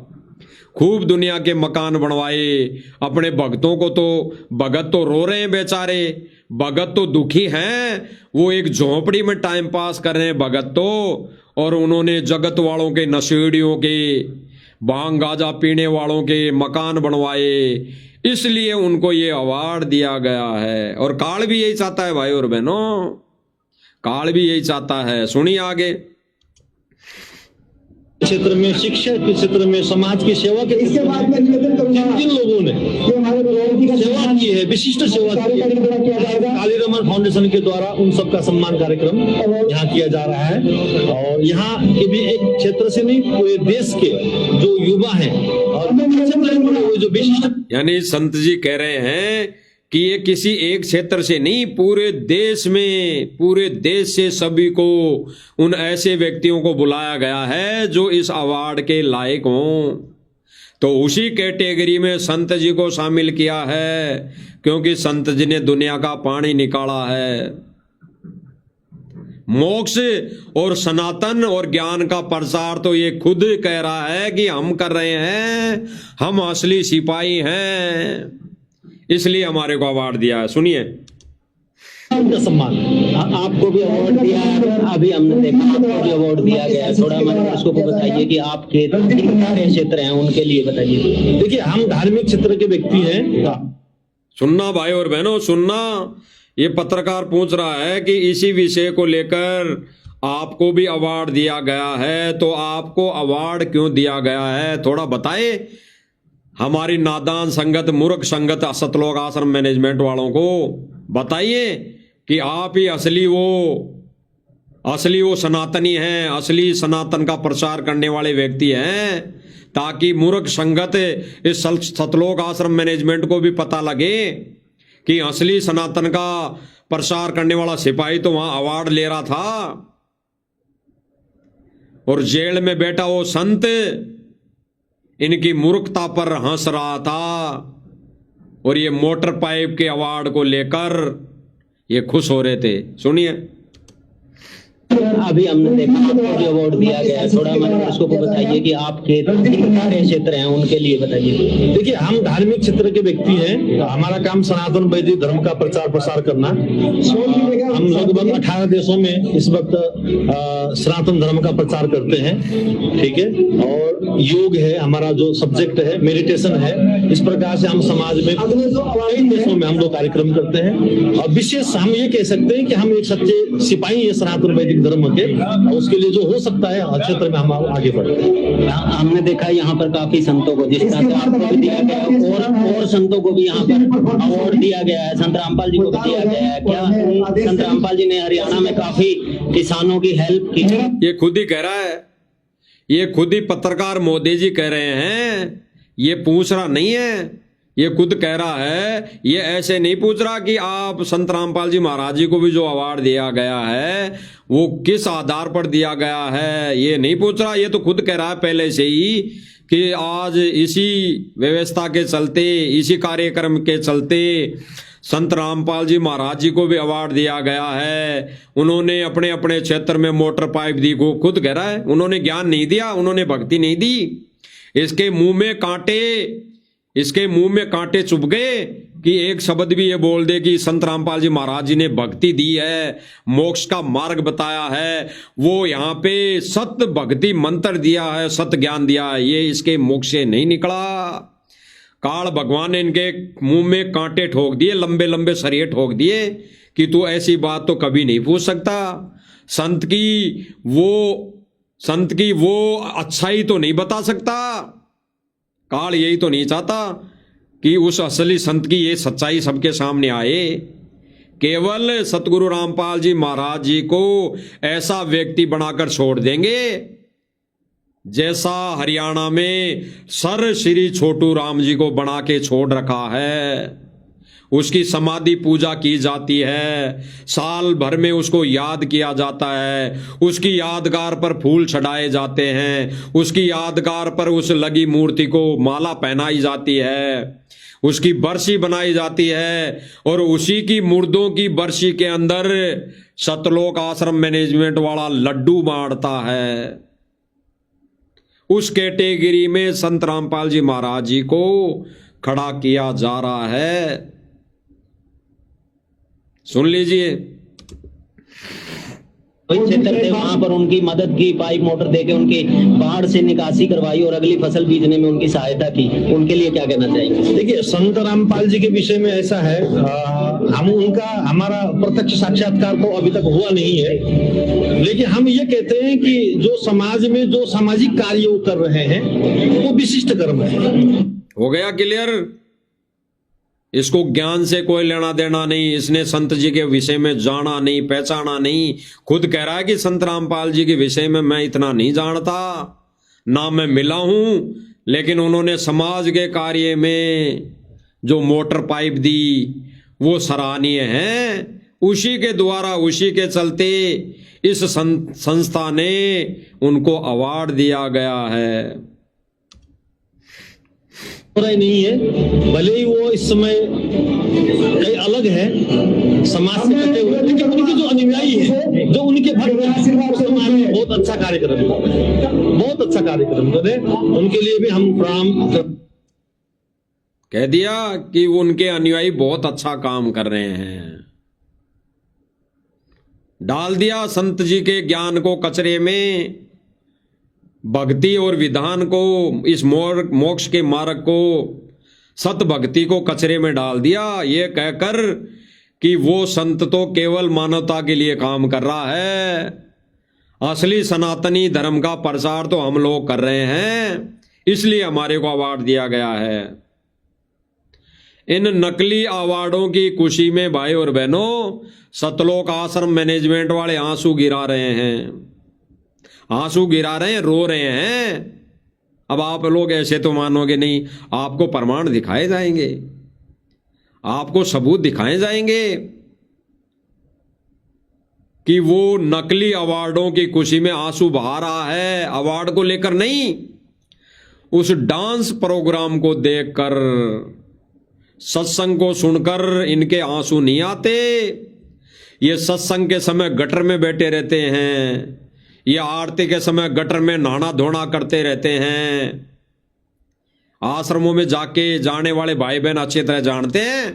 खूब दुनिया के मकान बनवाए। अपने भक्तों को तो, भगत तो रो रहे हैं बेचारे, भगत तो दुखी हैं, वो एक झोपड़ी में टाइम पास कर रहे हैं भगत तो, और उन्होंने जगत वालों के, नशेड़ियों के, भांग गाजा पीने वालों के मकान बनवाए, इसलिए उनको ये अवार्ड दिया गया है। और काल भी यही चाहता है भाई और बहनों, काल भी यही चाहता है। सुनिए आगे। क्षेत्र में, शिक्षा के क्षेत्र में, समाज की सेवा के इसके बाद मैं निवेदन करूंगा जिन लोगों ने सेवा की है, विशिष्ट सेवा की है, काली रमन फाउंडेशन के द्वारा उन सबका सम्मान कार्यक्रम यहाँ किया जा रहा है। और यहाँ के भी एक क्षेत्र से नहीं, पूरे देश के जो युवा हैं और जो विशिष्ट, यानी संत जी कह रहे हैं कि ये किसी एक क्षेत्र से नहीं, पूरे देश में, पूरे देश से सभी को, उन ऐसे व्यक्तियों को बुलाया गया है जो इस अवार्ड के लायक हों। तो उसी कैटेगरी में संत जी को शामिल किया है, क्योंकि संत जी ने दुनिया का पानी निकाला है। मोक्ष और सनातन और ज्ञान का प्रसार तो ये खुद कह रहा है कि हम कर रहे हैं, हम असली सिपाही हैं, इसलिए हमारे को अवार्ड दिया है। सुनिए। सम्मान आपको भी अवार्ड दिया है, अभी हमने देखा आपको भी अवार्ड दिया गया है। थोड़ा हमारे दर्शकों को बताइए कि आपके कार्य क्षेत्र हैं उनके लिए बताइए। देखिए, हम धार्मिक क्षेत्र के व्यक्ति हैं। सुनना भाई और बहनों, सुनना। ये पत्रकार पूछ रहा है कि इसी विषय को लेकर आपको भी अवार्ड दिया गया है, तो आपको अवार्ड क्यों दिया गया है, थोड़ा बताए हमारी नादान संगत, मूर्ख संगत, सतलोक आश्रम मैनेजमेंट वालों को बताइए कि आप ही असली वो सनातनी हैं, असली सनातन का प्रचार करने वाले व्यक्ति हैं, ताकि मूर्ख संगत इस सतलोक आश्रम मैनेजमेंट को भी पता लगे कि असली सनातन का प्रचार करने वाला सिपाही तो वहां अवार्ड ले रहा था, और जेल में बैठा वो संत इनकी मूर्खता पर हंस रहा था, और ये मोटर पाइप के अवार्ड को लेकर ये खुश हो रहे थे। सुनिए। अभी हमने देखा आपको भी अवार्ड दिया गया है, थोड़ा हमारे दर्शकों को बताइए कि आपके कार्य क्षेत्र हैं उनके लिए बताइए। देखिए, हम धार्मिक क्षेत्र के व्यक्ति हैं। हमारा काम सनातन वैदिक धर्म का प्रचार प्रसार करना। हम लगभग 18 देशों में इस वक्त सनातन धर्म का प्रचार करते हैं, ठीक है। और योग है हमारा जो सब्जेक्ट है, मेडिटेशन है। इस प्रकार से हम समाज में कई देशों में हम लोग कार्यक्रम करते हैं। और विशेष हम ये कह सकते हैं कि हम एक सच्चे सिपाही है सनातन वैदिक धर्म के, और उसके लिए जो हो सकता है क्षेत्र में हम आगे बढ़ते हैं। हमने देखा यहाँ पर काफी संतों को, जिस तरह से आपको भी दिया गया है, और संतों को भी यहाँ पर अवार्ड दिया गया है, संत रामपाल जी को भी दिया गया है। क्या संत रामपाल जी ने हरियाणा में काफी किसानों की हेल्प की? ये खुद ही कह रहा है, ये खुद ही पत्रकार मोदी जी कह रहे हैं, ये पूछ रहा नहीं है, ये खुद कह रहा है। ये ऐसे नहीं पूछ रहा कि आप संत रामपाल जी महाराज जी को भी जो अवार्ड दिया गया है वो किस आधार पर दिया गया है, ये नहीं पूछ रहा। ये तो खुद कह रहा है पहले से ही कि आज इसी व्यवस्था के चलते, इसी कार्यक्रम के चलते संत रामपाल जी महाराज जी को भी अवार्ड दिया गया है। उन्होंने अपने अपने क्षेत्र में मोटर पाइप दी, को खुद कह रहा है। उन्होंने ज्ञान नहीं दिया, उन्होंने भक्ति नहीं दी। इसके मुंह में कांटे चुभ गए कि एक शब्द भी ये बोल दे कि संत रामपाल जी महाराज जी ने भक्ति दी है, मोक्ष का मार्ग बताया है, वो यहाँ पे सत्य भक्ति मंत्र दिया है, सत्य ज्ञान दिया है, ये इसके मुख से नहीं निकला। काल भगवान ने इनके मुंह में कांटे ठोक दिए, लंबे लंबे सरिये ठोक दिए कि तू ऐसी बात तो कभी नहीं पूछ सकता। संत की वो अच्छाई तो नहीं बता सकता। काल यही तो नहीं चाहता कि उस असली संत की ये सच्चाई सबके सामने आए। केवल सतगुरु रामपाल जी महाराज जी को ऐसा व्यक्ति बनाकर छोड़ देंगे जैसा हरियाणा में सर श्री छोटू राम जी को बना के छोड़ रखा है। उसकी समाधि पूजा की जाती है, साल भर में उसको याद किया जाता है, उसकी यादगार पर फूल चढ़ाए जाते हैं, उसकी यादगार पर उस लगी मूर्ति को माला पहनाई जाती है, उसकी बरसी बनाई जाती है, और उसी की मुर्दों की बरसी के अंदर सतलोक आश्रम मैनेजमेंट वाला लड्डू बांटता है। उस कैटेगरी में संत रामपाल जी महाराज जी को खड़ा किया जा रहा है। सुन लीजिए। क्षेत्र थे, वहां पर उनकी मदद की, पाइप मोटर देके उनकी बाढ़ से निकासी करवाई और अगली फसल बीजने में उनकी सहायता की। उनके लिए क्या कहना चाहिए? देखिए, संत रामपाल जी के विषय में ऐसा है, हमारा प्रत्यक्ष साक्षात्कार तो अभी तक हुआ नहीं है, लेकिन हम ये कहते हैं कि जो समाज में जो सामाजिक कार्य वो कर रहे हैं वो विशिष्ट कर्म है। हो गया क्लियर? इसको ज्ञान से कोई लेना देना नहीं, इसने संत जी के विषय में जाना नहीं, पहचाना नहीं। खुद कह रहा है कि संत रामपाल जी के विषय में मैं इतना नहीं जानता, ना मैं मिला हूं, लेकिन उन्होंने समाज के कार्य में जो मोटर पाइप दी वो सराहनीय है। उसी के द्वारा, उसी के चलते इस संस्था ने उनको अवार्ड दिया गया है। नहीं है, भले ही वो इस समय कई अलग है समाज से कटे हुए, लेकिन उनके जो अनुयायी है, जो उनके भक्त बहुत अच्छा कार्यक्रम, बहुत अच्छा कार्यक्रम करे, उनके लिए भी हम प्रणाम कह दिया कि उनके अनुयायी बहुत अच्छा काम कर रहे हैं। डाल दिया संत जी के ज्ञान को कचरे में, भक्ति और विधान को, इस मोक्ष के मार्ग को, सत भक्ति को कचरे में डाल दिया, ये कहकर कि वो संत तो केवल मानवता के लिए काम कर रहा है, असली सनातनी धर्म का प्रचार तो हम लोग कर रहे हैं, इसलिए हमारे को अवार्ड दिया गया है। इन नकली अवार्डों की खुशी में भाई और बहनों, सतलोक आश्रम मैनेजमेंट वाले आंसू गिरा रहे हैं, आंसू गिरा रहे हैं, रो रहे हैं। अब आप लोग ऐसे तो मानोगे नहीं, आपको प्रमाण दिखाए जाएंगे, आपको सबूत दिखाए जाएंगे कि वो नकली अवार्डों की खुशी में आंसू बहा रहा है। अवार्ड को लेकर नहीं, उस डांस प्रोग्राम को देखकर, सत्संग को सुनकर इनके आंसू नहीं आते। ये सत्संग के समय गटर में बैठे रहते हैं, ये आरती के समय गटर में नहाना धोना करते रहते हैं। आश्रमों में जाके जाने वाले भाई बहन अच्छी तरह जानते हैं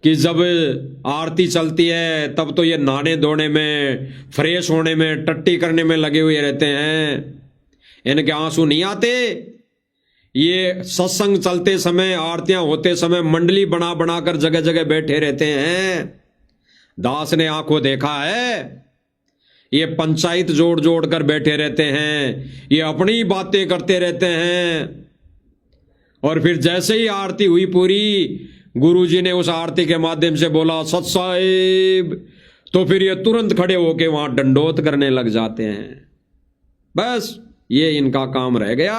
कि जब आरती चलती है तब तो ये नहाने धोने में, फ्रेश होने में, टट्टी करने में लगे हुए रहते हैं, इनके आंसू नहीं आते। ये सत्संग चलते समय, आरतियां होते समय मंडली बना बना कर जगह जगह बैठे रहते हैं। दास ने आंखों देखा है, ये पंचायत जोड़ जोड़ कर बैठे रहते हैं, ये अपनी बातें करते रहते हैं, और फिर जैसे ही आरती हुई पूरी, गुरुजी ने उस आरती के माध्यम से बोला सत साहिब, तो फिर ये तुरंत खड़े होके वहां दंडोत करने लग जाते हैं। बस ये इनका काम रह गया।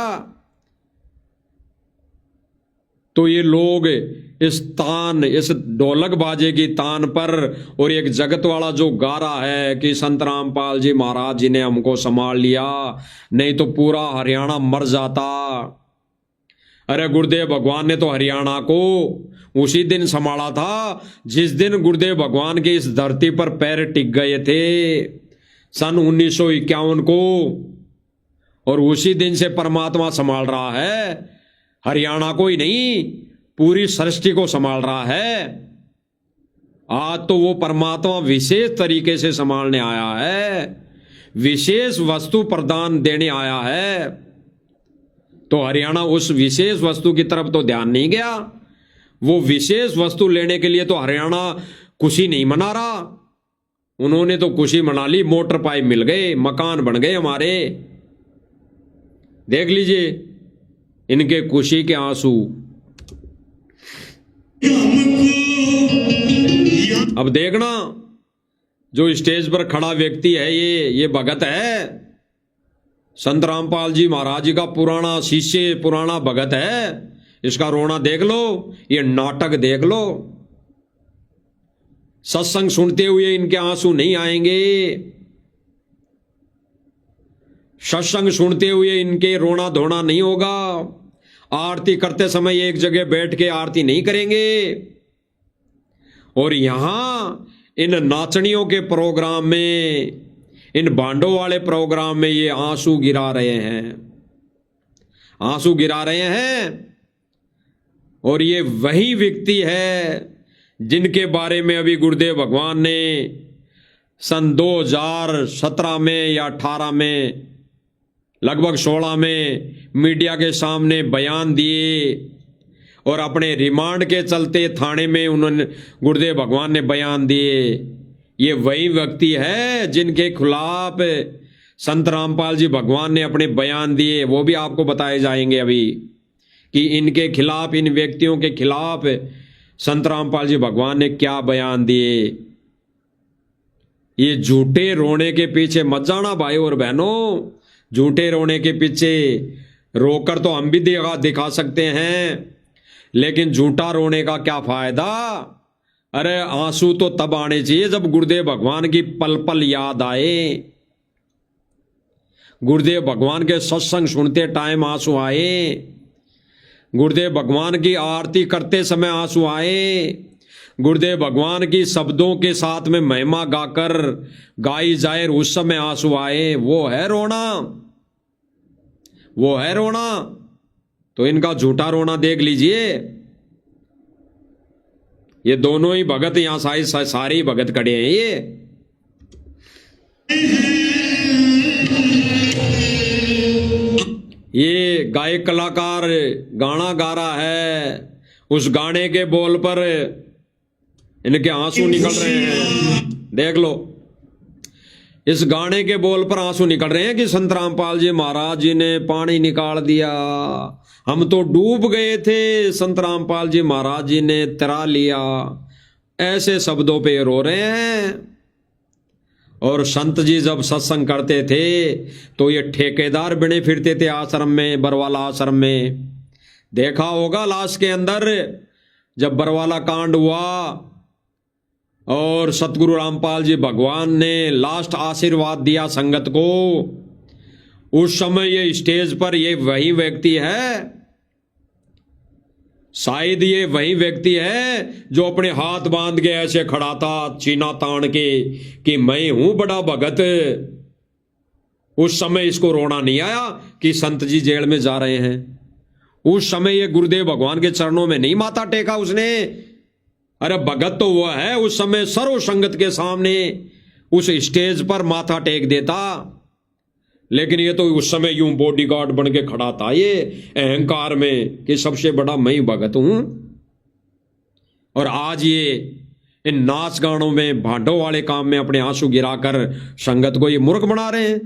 तो ये लोग इस तान, इस ढोलक बाजे की तान पर, और एक जगत वाला जो गा रहा है कि संत रामपाल जी महाराज जी ने हमको संभाल लिया, नहीं तो पूरा हरियाणा मर जाता। अरे गुरुदेव भगवान ने तो हरियाणा को उसी दिन संभाला था जिस दिन गुरुदेव भगवान के इस धरती पर पैर टिक गए थे, सन 1951 को, और उसी दिन से परमात्मा संभाल रहा है। हरियाणा को ही नहीं, पूरी सृष्टि को संभाल रहा है। आज तो वो परमात्मा विशेष तरीके से संभालने आया है, विशेष वस्तु प्रदान देने आया है। तो हरियाणा उस विशेष वस्तु की तरफ तो ध्यान नहीं गया। वो विशेष वस्तु लेने के लिए तो हरियाणा खुशी नहीं मना रहा। उन्होंने तो खुशी मना ली, मोटर पाइप मिल गए, मकान बन गए हमारे। देख लीजिए इनके खुशी के आंसू। अब देखना, जो स्टेज पर खड़ा व्यक्ति है ये भगत है, संत रामपाल जी महाराज जी का पुराना शिष्य, पुराना भगत है। इसका रोना देख लो, ये नाटक देख लो। सत्संग सुनते हुए इनके आंसू नहीं आएंगे, सत्संग सुनते हुए इनके रोना धोना नहीं होगा, आरती करते समय एक जगह बैठ के आरती नहीं करेंगे। और यहां इन नाचनियों के प्रोग्राम में, इन बांडों वाले प्रोग्राम में ये आंसू गिरा रहे हैं, आंसू गिरा रहे हैं। और ये वही व्यक्ति है जिनके बारे में अभी गुरुदेव भगवान ने सन 2017 में या 18 में, लगभग 16 में मीडिया के सामने बयान दिए। और अपने रिमांड के चलते थाने में उन्होंने, गुरुदेव भगवान ने बयान दिए। ये वही व्यक्ति है जिनके खिलाफ संत रामपाल जी भगवान ने अपने बयान दिए, वो भी आपको बताए जाएंगे अभी कि इनके खिलाफ, इन व्यक्तियों के खिलाफ संत रामपाल जी भगवान ने क्या बयान दिए। ये झूठे रोने के पीछे मत जाना भाई और बहनों, झूठे रोने के पीछे। रोकर तो हम भी दिखा सकते हैं, लेकिन झूठा रोने का क्या फायदा। अरे आंसू तो तब आने चाहिए जब गुरुदेव भगवान की पल पल याद आए, गुरुदेव भगवान के सत्संग सुनते टाइम आंसू आए, गुरुदेव भगवान की आरती करते समय आंसू आए, गुरुदेव भगवान की शब्दों के साथ में महिमा गाकर गाई जाए उस समय आंसू आए। वो है रोना, वो है रोना। तो इनका झूठा रोना देख लीजिए। ये दोनों ही भगत यहां सारे ही भगत खड़े हैं। ये गायक कलाकार गाना गा रहा है, उस गाने के बोल पर इनके आंसू निकल रहे हैं। देख लो, इस गाने के बोल पर आंसू निकल रहे हैं कि संत रामपाल जी महाराज जी ने पानी निकाल दिया, हम तो डूब गए थे, संत रामपाल जी महाराज जी ने तरा लिया। ऐसे शब्दों पे रो रहे हैं। और संत जी जब सत्संग करते थे तो ये ठेकेदार बने फिरते थे आश्रम में, बरवाला आश्रम में। देखा होगा लास्ट के अंदर जब बरवाला कांड हुआ और सतगुरु रामपाल जी भगवान ने लास्ट आशीर्वाद दिया संगत को, उस समय ये स्टेज पर ये वही व्यक्ति है, शायद ये वही व्यक्ति है जो अपने हाथ बांध के ऐसे खड़ा था चीना तान के कि मैं हूं बड़ा भगत। उस समय इसको रोना नहीं आया कि संत जी जेल में जा रहे हैं। उस समय ये गुरुदेव भगवान के चरणों में नहीं माथा टेका उसने। अरे भगत तो वह है उस समय सर्व संगत के सामने उस स्टेज पर माथा टेक देता, लेकिन ये तो उस समय यूं बॉडीगार्ड बन के खड़ा था, ये अहंकार में कि सबसे बड़ा मैं ही भगत हूं। और आज ये इन नाच गानों में, भांडों वाले काम में अपने आंसू गिराकर संगत को ये मूर्ख बना रहे हैं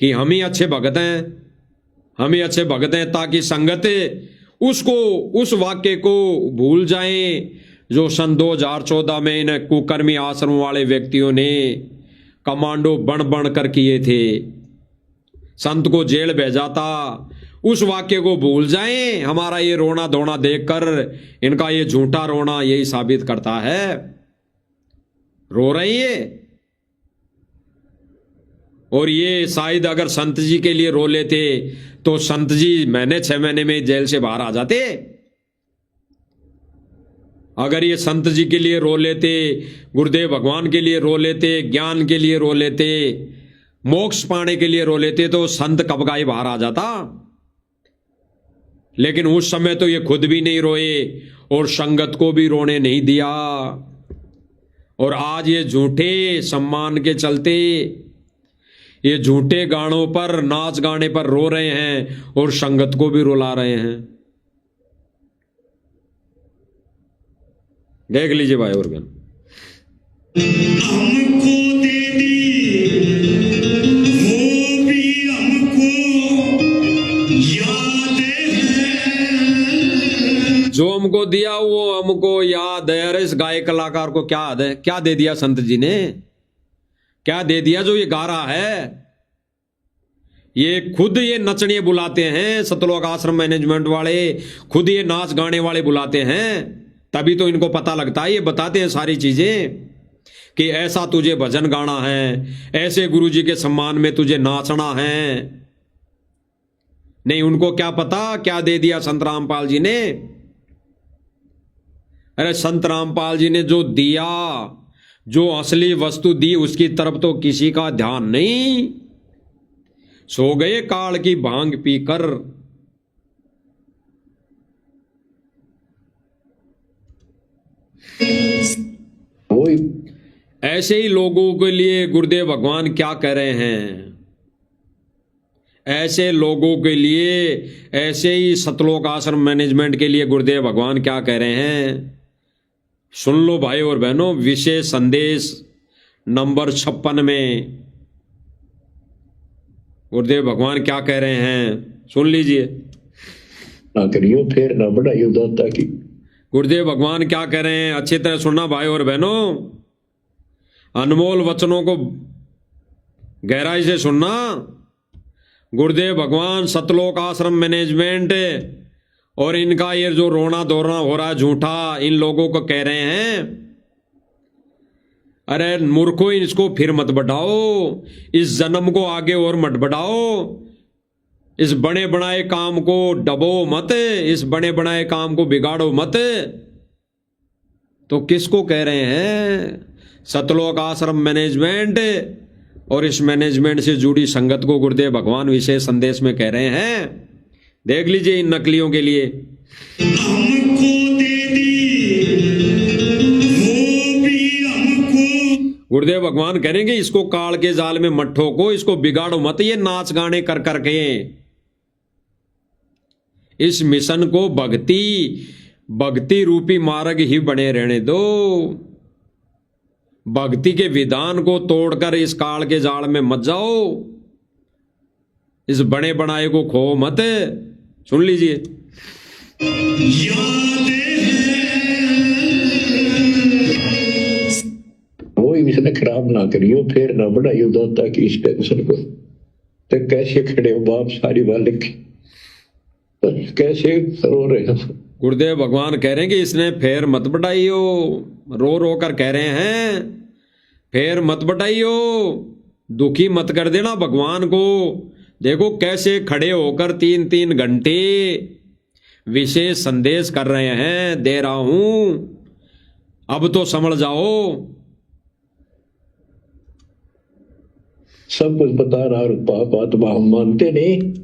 कि हम ही अच्छे भगत हैं, हम ही अच्छे भगत हैं, ताकि संगत उसको, उस वाक्य को भूल जाएं जो सन 2014 में इन कुकर्मी आश्रम वाले व्यक्तियों ने कमांडो बन बन कर किए थे, संत को जेल भेजा था। उस वाक्य को भूल जाएं। हमारा ये रोना धोना देखकर इनका ये झूठा रोना यही साबित करता है। रो रही है। और ये शायद अगर संत जी के लिए रो लेते तो संत जी 6 महीने में जेल से बाहर आ जाते। अगर ये संत जी के लिए रो लेते, गुरुदेव भगवान के लिए रो लेते, ज्ञान के लिए रो लेते, मोक्ष पाने के लिए रो लेते, तो संत कब का ही बाहर आ जाता। लेकिन उस समय तो ये खुद भी नहीं रोए और संगत को भी रोने नहीं दिया। और आज ये झूठे सम्मान के चलते, ये झूठे गानों पर, नाच गाने पर रो रहे हैं और संगत को भी रुला रहे हैं। देख लीजिए भाई और बहन। हमको दे दी वो भी हमको याद है, जो हमको दिया वो हमको याद है। अरे इस गायक कलाकार को क्या याद है? क्या दे दिया संत जी ने? क्या दे दिया जो ये गा रहा है? ये खुद ये नचने बुलाते हैं, सतलोक आश्रम मैनेजमेंट वाले खुद ये नाच गाने वाले बुलाते हैं, तभी तो इनको पता लगता है। ये बताते हैं सारी चीजें कि ऐसा तुझे भजन गाना है, ऐसे गुरुजी के सम्मान में तुझे नाचना है। नहीं, उनको क्या पता क्या दे दिया संत रामपाल जी ने। अरे संत रामपाल जी ने जो दिया, जो असली वस्तु दी, उसकी तरफ तो किसी का ध्यान नहीं। सो गए काल की भांग पीकर। वही ऐसे ही लोगों के लिए गुरुदेव भगवान क्या कह रहे हैं, ऐसे लोगों के लिए, ऐसे ही सतलोक आश्रम मैनेजमेंट के लिए गुरुदेव भगवान क्या कह रहे हैं, सुन लो भाई और बहनों। विशेष संदेश नंबर 56 में गुरुदेव भगवान क्या कह रहे हैं, सुन लीजिए। ना करियो फिर ना बढ़ाइयो दाता की। गुरुदेव भगवान क्या कह रहे हैं, अच्छी तरह सुनना भाई और बहनों। अनमोल वचनों को गहराई से सुनना। गुरुदेव भगवान सतलोक आश्रम मैनेजमेंट और इनका ये जो रोना धोना हो रहा है झूठा, इन लोगों को कह रहे हैं, अरे मूर्खो, इसको फिर मत बढ़ाओ, इस जन्म को आगे और मत बढ़ाओ, इस बने बनाए काम को डबो मत, इस बने बनाए काम को बिगाड़ो मत। तो किसको कह रहे हैं? सतलोक आश्रम मैनेजमेंट और इस मैनेजमेंट से जुड़ी संगत को गुरुदेव भगवान विशेष संदेश में कह रहे हैं। देख लीजिए इन नकलियों के लिए। हमको दे दी वो भी हमको। गुरुदेव भगवान कहेंगे इसको काल के जाल में मत ठोको, इसको बिगाड़ो मत, ये नाच गाने कर करके इस मिशन को भक्ति रूपी मार्ग ही बने रहने दो। भक्ति के विधान को तोड़कर इस काल के जाल में मत जाओ, इस बने बनाए को खो मत। सुन लीजिए। याद वही मिशन खराब ना करियो फिर ना बढ़ाइयो दाता की इस टेंशन को। तो कैसे खड़े हो बाप सारी बात लिखी, कैसे रो रहे हो। गुरुदेव भगवान कह रहे हैं कि इसने फेर मत बढ़ाइयो, रो रो कर कह रहे हैं फेर मत बढ़ाइयो, दुखी मत कर देना भगवान को। देखो कैसे खड़े होकर 3-3 घंटे विशेष संदेश कर रहे हैं, दे रहा हूं, अब तो समझ जाओ। सब कुछ बता रहा और पाप आत्मा हम मानते नहीं।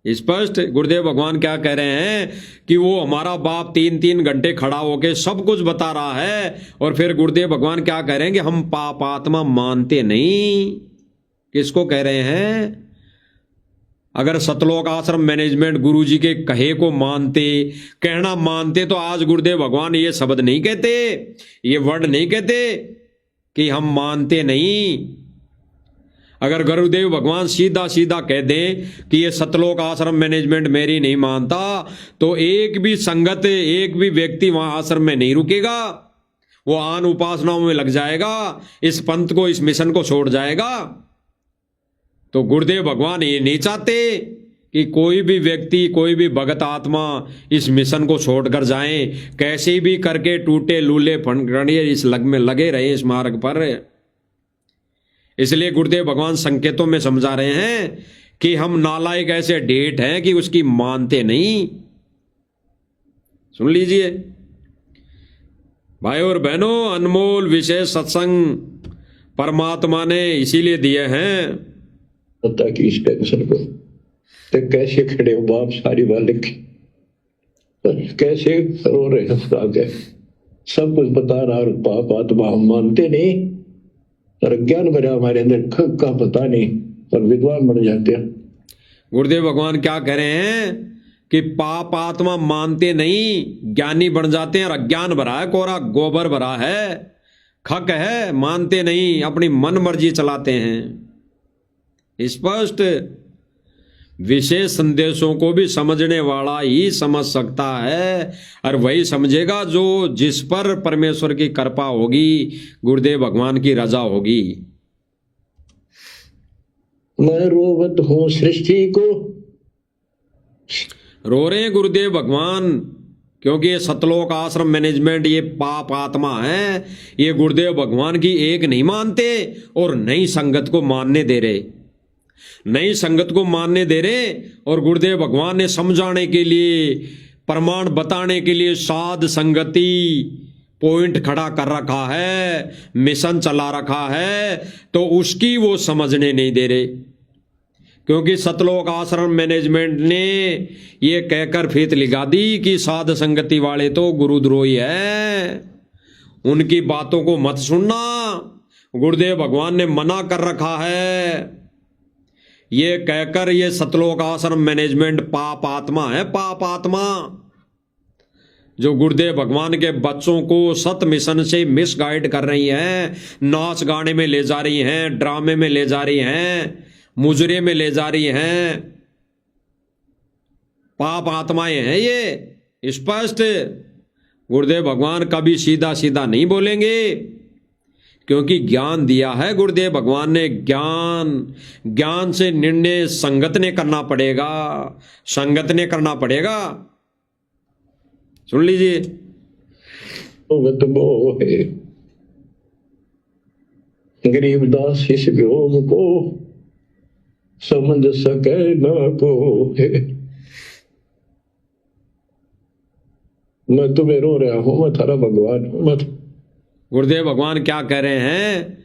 स्पष्ट गुरुदेव भगवान क्या कह रहे हैं कि वो हमारा बाप 3-3 घंटे खड़ा होके सब कुछ बता रहा है, और फिर गुरुदेव भगवान क्या कह रहे हैं कि हम पाप आत्मा मानते नहीं। किसको कह रहे हैं? अगर सतलोक आश्रम मैनेजमेंट गुरुजी के कहे को मानते, कहना मानते, तो आज गुरुदेव भगवान ये शब्द नहीं कहते, ये वर्ड नहीं कहते कि हम मानते नहीं। अगर गुरुदेव भगवान सीधा सीधा कह दें कि ये सतलोक आश्रम मैनेजमेंट मेरी नहीं मानता, तो एक भी संगत, एक भी व्यक्ति वहां आश्रम में नहीं रुकेगा, वो आन उपासनाओं में लग जाएगा, इस पंथ को, इस मिशन को छोड़ जाएगा। तो गुरुदेव भगवान ये नहीं चाहते कि कोई भी व्यक्ति, कोई भी भगत आत्मा इस मिशन को छोड़कर जाए, कैसे भी करके टूटे लूले फंडिए इस लग में लगे रहे इस मार्ग पर। इसलिए गुरुदेव भगवान संकेतों में समझा रहे हैं कि हम नालायक ऐसे ढेठ हैं कि उसकी मानते नहीं। सुन लीजिए भाई और बहनों, अनमोल विशेष सत्संग परमात्मा ने इसीलिए दिए हैं। दाता की इस टेंशन को। तो कैसे खड़े हो बाप सारी बात लिखी, कैसे रो रहे हो आगे। सब कुछ बता रहा और पाप आत्मा हम मानते नहीं, और ज्ञान भरा हमारे अंदर का पता नहीं, और विद्वान बन जाते हैं। गुरुदेव भगवान क्या कह रहे हैं कि पाप आत्मा मानते नहीं, ज्ञानी बन जाते हैं, और अज्ञान भरा है, कोरा गोबर भरा है, खक है, मानते नहीं, अपनी मन मर्जी चलाते हैं। स्पष्ट विशेष संदेशों को भी समझने वाला ही समझ सकता है, और वही समझेगा जो जिस पर परमेश्वर की कृपा होगी, गुरुदेव भगवान की रजा होगी। मैं रोवत हूँ सृष्टि को। रो रहे हैं गुरुदेव भगवान, क्योंकि ये सतलोक आश्रम मैनेजमेंट ये पाप आत्मा है, ये गुरुदेव भगवान की एक नहीं मानते और नई संगत को मानने दे रहे, नई संगत को मानने दे रहे। और गुरुदेव भगवान ने समझाने के लिए, प्रमाण बताने के लिए साध संगति पॉइंट खड़ा कर रखा है, मिशन चला रखा है, तो उसकी वो समझने नहीं दे रहे। क्योंकि सतलोक आश्रम मैनेजमेंट ने ये कहकर फीत लगा दी कि साध संगति वाले तो गुरुद्रोही है, उनकी बातों को मत सुनना, गुरुदेव भगवान ने मना कर रखा है। ये कहकर ये सतलोक आश्रम मैनेजमेंट पाप आत्मा है, पाप आत्मा, जो गुरुदेव भगवान के बच्चों को सत मिशन से मिसगाइड कर रही हैं, नाच गाने में ले जा रही हैं, ड्रामे में ले जा रही हैं, मुजरे में ले जा रही हैं। पाप आत्माएं हैं ये, स्पष्ट। गुरुदेव भगवान कभी सीधा सीधा नहीं बोलेंगे, क्योंकि ज्ञान दिया है गुरुदेव भगवान ने। ज्ञान से निर्णय संगत ने करना पड़ेगा, संगत ने करना पड़ेगा। सुन लीजिए। रोवत मोहे गरीबदास इस वियोग को समझ सके न कोई। मैं तुम्हें रो रहा हूं, मैं थारा भगवान हूं। मत गुरुदेव भगवान क्या कह रहे हैं?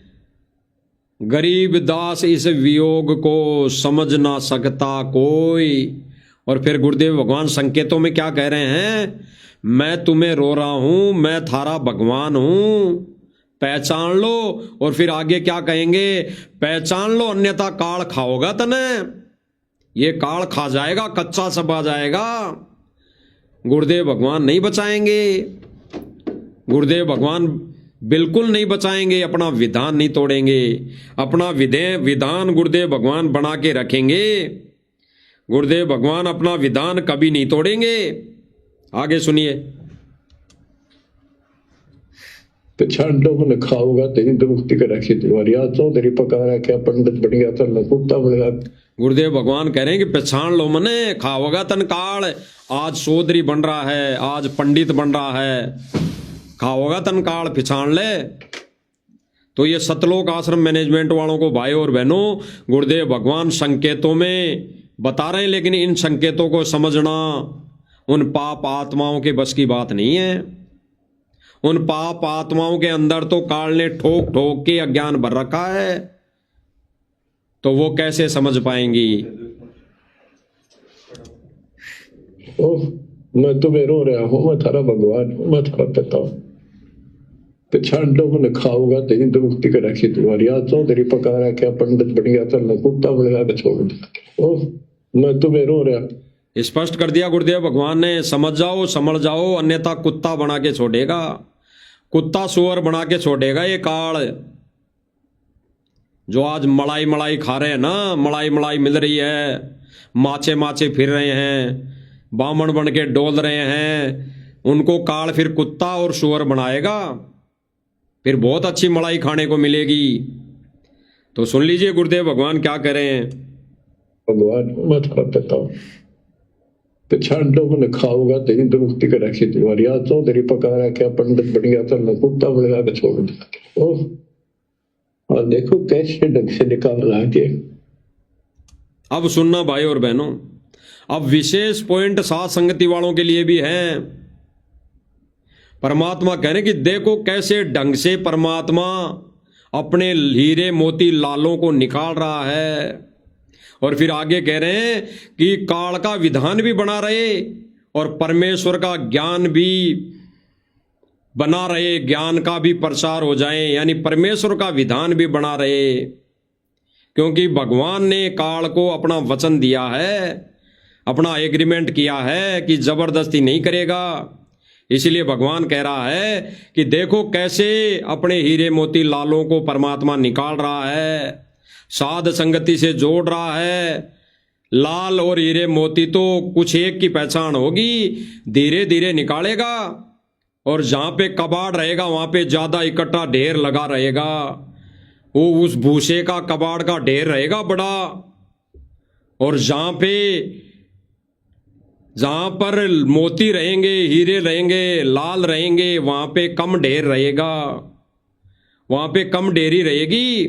गरीब दास इस वियोग को समझ ना सकता कोई। और फिर गुरुदेव भगवान संकेतों में क्या कह रहे हैं? मैं तुम्हें रो रहा हूं, मैं थारा भगवान हूं, पहचान लो। और फिर आगे क्या कहेंगे? पहचान लो अन्यथा काल खाओगा तने, ये काल खा जाएगा, कच्चा सबा जाएगा। गुरुदेव भगवान नहीं बचाएंगे, गुरुदेव भगवान बिल्कुल नहीं बचाएंगे, अपना विधान नहीं तोड़ेंगे, अपना विधान गुरुदेव भगवान बना के रखेंगे। गुरुदेव भगवान अपना विधान कभी नहीं तोड़ेंगे। आगे सुनिए। छांडो में खाओगा तेरी दुरुस्ती कर रखी तुम्हारी। आज चौधरी पका रहा क्या पंडित बन गया था, कुत्ता बनेगा। गुरुदेव भगवान कह रहे हैं कि पहचान लो मने, खाओगा तन काल। आज चौधरी बन रहा है, आज पंडित बन रहा है, खाओगा तन काल, पहचान ले। तो ये सतलोक आश्रम मैनेजमेंट वालों को भाई और बहनों, गुरुदेव भगवान संकेतों में बता रहे हैं, लेकिन इन संकेतों को समझना उन पाप आत्माओं के बस की बात नहीं है। उन पाप आत्माओं के अंदर तो काल ने ठोक ठोक के अज्ञान भर रखा है, तो वो कैसे समझ पाएंगी? ओह, मैं तुम्हें रो रहा हूं, मैं थारा भगवान हूं, मैं थारा पिता हूं। छांडो में खाओगा तेरी दुरुस्ती कर रखी तुम्हारी। आज चौधरी पका रहा क्या पंडित बन गया था, कुत्ता बनेगा तो छोड़ दे। ओह, मैं तुम्हें रो रहा। स्पष्ट कर दिया गुरुदेव भगवान ने, समझ जाओ, समझ जाओ, अन्यथा कुत्ता बना के छोड़ेगा, कुत्ता सुअर बना के छोड़ेगा ये काल। जो आज मलाई मलाई खा रहे हैं ना, मलाई मलाई मिल रही है, माचे माचे फिर रहे हैं, बामण बन के डोल रहे हैं, उनको काल फिर कुत्ता और सुअर बनाएगा, फिर बहुत अच्छी मलाई खाने को मिलेगी। तो सुन लीजिए गुरुदेव भगवान क्या कह रहे हैं। भगवान मैं थारा पिता हूं। छांडो में खाओगा तेरी दुरुस्ती कर रखी तुम्हारी। आज चौधरी पका रहा क्या पंडित बन गया था, कुत्ता बनेगा तो छोड़ दे। ओह, और देखो कैसे ढंग से निकाल रहा है। अब सुनना भाई और बहनों, अब विशेष पॉइंट साथ संगति वालों के लिए भी है। परमात्मा कह रहे कि देखो कैसे ढंग से परमात्मा अपने हीरे मोती लालों को निकाल रहा है। और फिर आगे कह रहे हैं कि काल का विधान भी बना रहे और परमेश्वर का ज्ञान भी बना रहे, ज्ञान का भी प्रचार हो जाए, यानी परमेश्वर का विधान भी बना रहे। क्योंकि भगवान ने काल को अपना वचन दिया है, अपना एग्रीमेंट किया है कि जबरदस्ती नहीं करेगा। इसलिए भगवान कह रहा है कि देखो कैसे अपने हीरे मोती लालों को परमात्मा निकाल रहा है, साध संगति से जोड़ रहा है। लाल और हीरे मोती तो कुछ एक की पहचान होगी, धीरे धीरे निकालेगा। और जहां पे कबाड़ रहेगा वहां पे ज्यादा इकट्ठा ढेर लगा रहेगा। वो उस भूसे का कबाड़ का ढेर रहेगा बड़ा, और जहां पर मोती रहेंगे, हीरे रहेंगे, लाल रहेंगे, वहां पे कम ढेर रहेगा, वहां पे कम ढेरी रहेगी।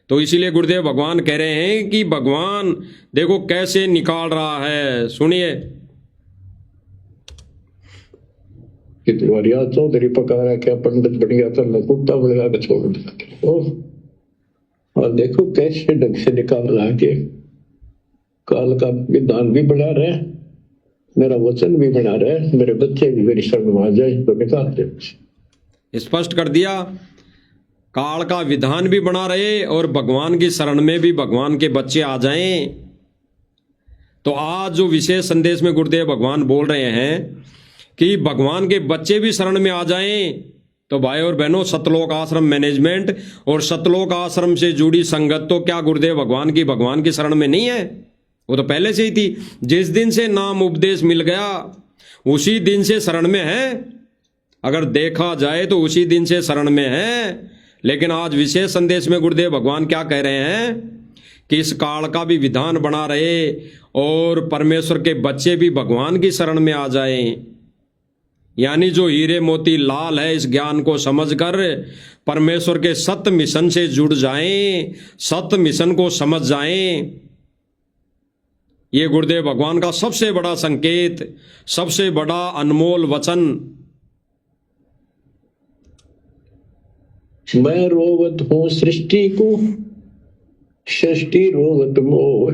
तो इसीलिए गुरुदेव भगवान कह रहे हैं कि भगवान देखो कैसे निकाल रहा है। सुनिए, कि तुम्हारी आज चौधरी पका रहा, क्या पंडित बन गया तो मैं कुत्ता बनेगा के छोड़ दिया। और देखो कैसे ढंग से निकाल रहा है, काल का विधान भी बना रहे, मेरा वचन भी बना रहे, मेरे बच्चे भी मेरी शरण में आ जाए तो निकाल दे। स्पष्ट कर दिया, काल का विधान भी बना रहे और भगवान की शरण में भी भगवान के बच्चे आ जाएं। तो आज जो विशेष संदेश में गुरुदेव भगवान बोल रहे हैं कि भगवान के बच्चे भी शरण में आ जाएं। तो भाई और बहनों, सतलोक आश्रम मैनेजमेंट और सतलोक आश्रम से जुड़ी संगत तो क्या गुरुदेव भगवान की शरण में नहीं है? वो तो पहले से ही थी। जिस दिन से नाम उपदेश मिल गया उसी दिन से शरण में है। अगर देखा जाए तो उसी दिन से शरण में है। लेकिन आज विशेष संदेश में गुरुदेव भगवान क्या कह रहे हैं कि इस काल का भी विधान बना रहे और परमेश्वर के बच्चे भी भगवान की शरण में आ जाएं। यानी जो हीरे मोती लाल है, इस ज्ञान को समझकर परमेश्वर के सत्य मिशन से जुड़ जाएं, सत्य मिशन को समझ जाएं। ये गुरुदेव भगवान का सबसे बड़ा संकेत, सबसे बड़ा अनमोल वचन। मैं रोवत हूं सृष्टि को, सृष्टि रोवत मोह।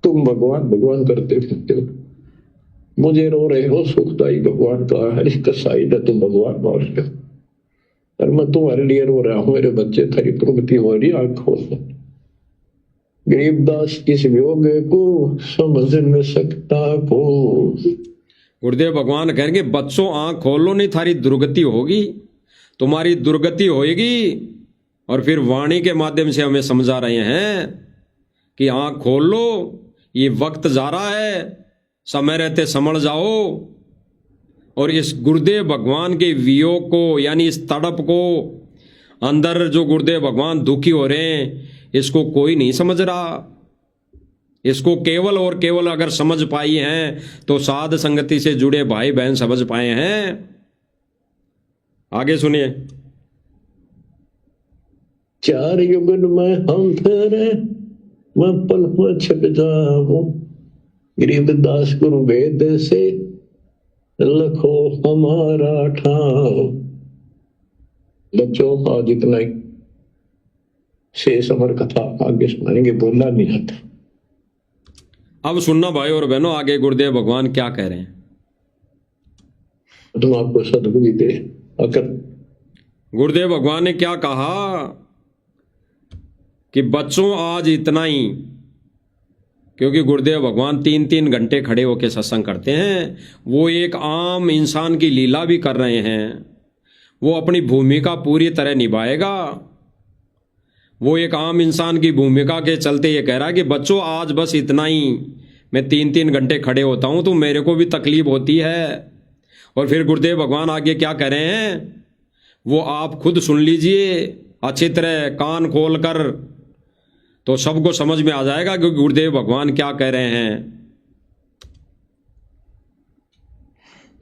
तुम भगवान भगवान करते फिरते हो, मुझे रो रहे हो, सुखदाई भगवान का हरि कसाई न तुम भगवान मार रहे हो। और मैं तुम्हारे लिए रो रहा हूं, मेरे बच्चे थारी प्रगति हो रही, आंख खोल। गरीबदास इस योग को समझ न सकता को। गुरुदेव भगवान कहेंगे बच्चों आंख खोल लो, नहीं थारी दुर्गति होगी, तुम्हारी दुर्गति होएगी। और फिर वाणी के माध्यम से हमें समझा रहे हैं कि आंख खोल लो, ये वक्त जा रहा है, समय रहते समझ जाओ। और इस गुरुदेव भगवान के वियोग को, यानी इस तड़प को, अंदर जो गुरुदेव भगवान दुखी हो रहे हैं, इसको कोई नहीं समझ रहा। इसको केवल और केवल अगर समझ पाई हैं तो साध संगति से जुड़े भाई बहन समझ पाए हैं। आगे सुनिए। चार युगन में हम फेरे, मैं पल में छिप जाऊं। गरीबदास गुरु वेद से लखो हमारा ठाव। बच्चों आज इतना ही, शेष अमर कथा आगे सुनाएंगे, बोलना नहीं आता। अब सुनना भाई और बहनों, आगे गुरुदेव भगवान क्या कह रहे हैं। तुम आपको सद्बुद्धि दे। अगर गुरुदेव भगवान ने क्या कहा कि बच्चों आज इतना ही, क्योंकि गुरुदेव भगवान 3-3 घंटे खड़े होकर सत्संग करते हैं। वो एक आम इंसान की लीला भी कर रहे हैं। वो अपनी भूमिका पूरी तरह निभाएगा। वो एक आम इंसान की भूमिका के चलते ये कह रहा है कि बच्चों आज बस इतना ही। मैं 3-3 घंटे खड़े होता हूं तो मेरे को भी तकलीफ होती है। और फिर गुरुदेव भगवान आगे क्या कह रहे हैं वो आप खुद सुन लीजिए अच्छी तरह, कान खोल कर, तो सबको समझ में आ जाएगा कि गुरुदेव भगवान क्या कह रहे हैं।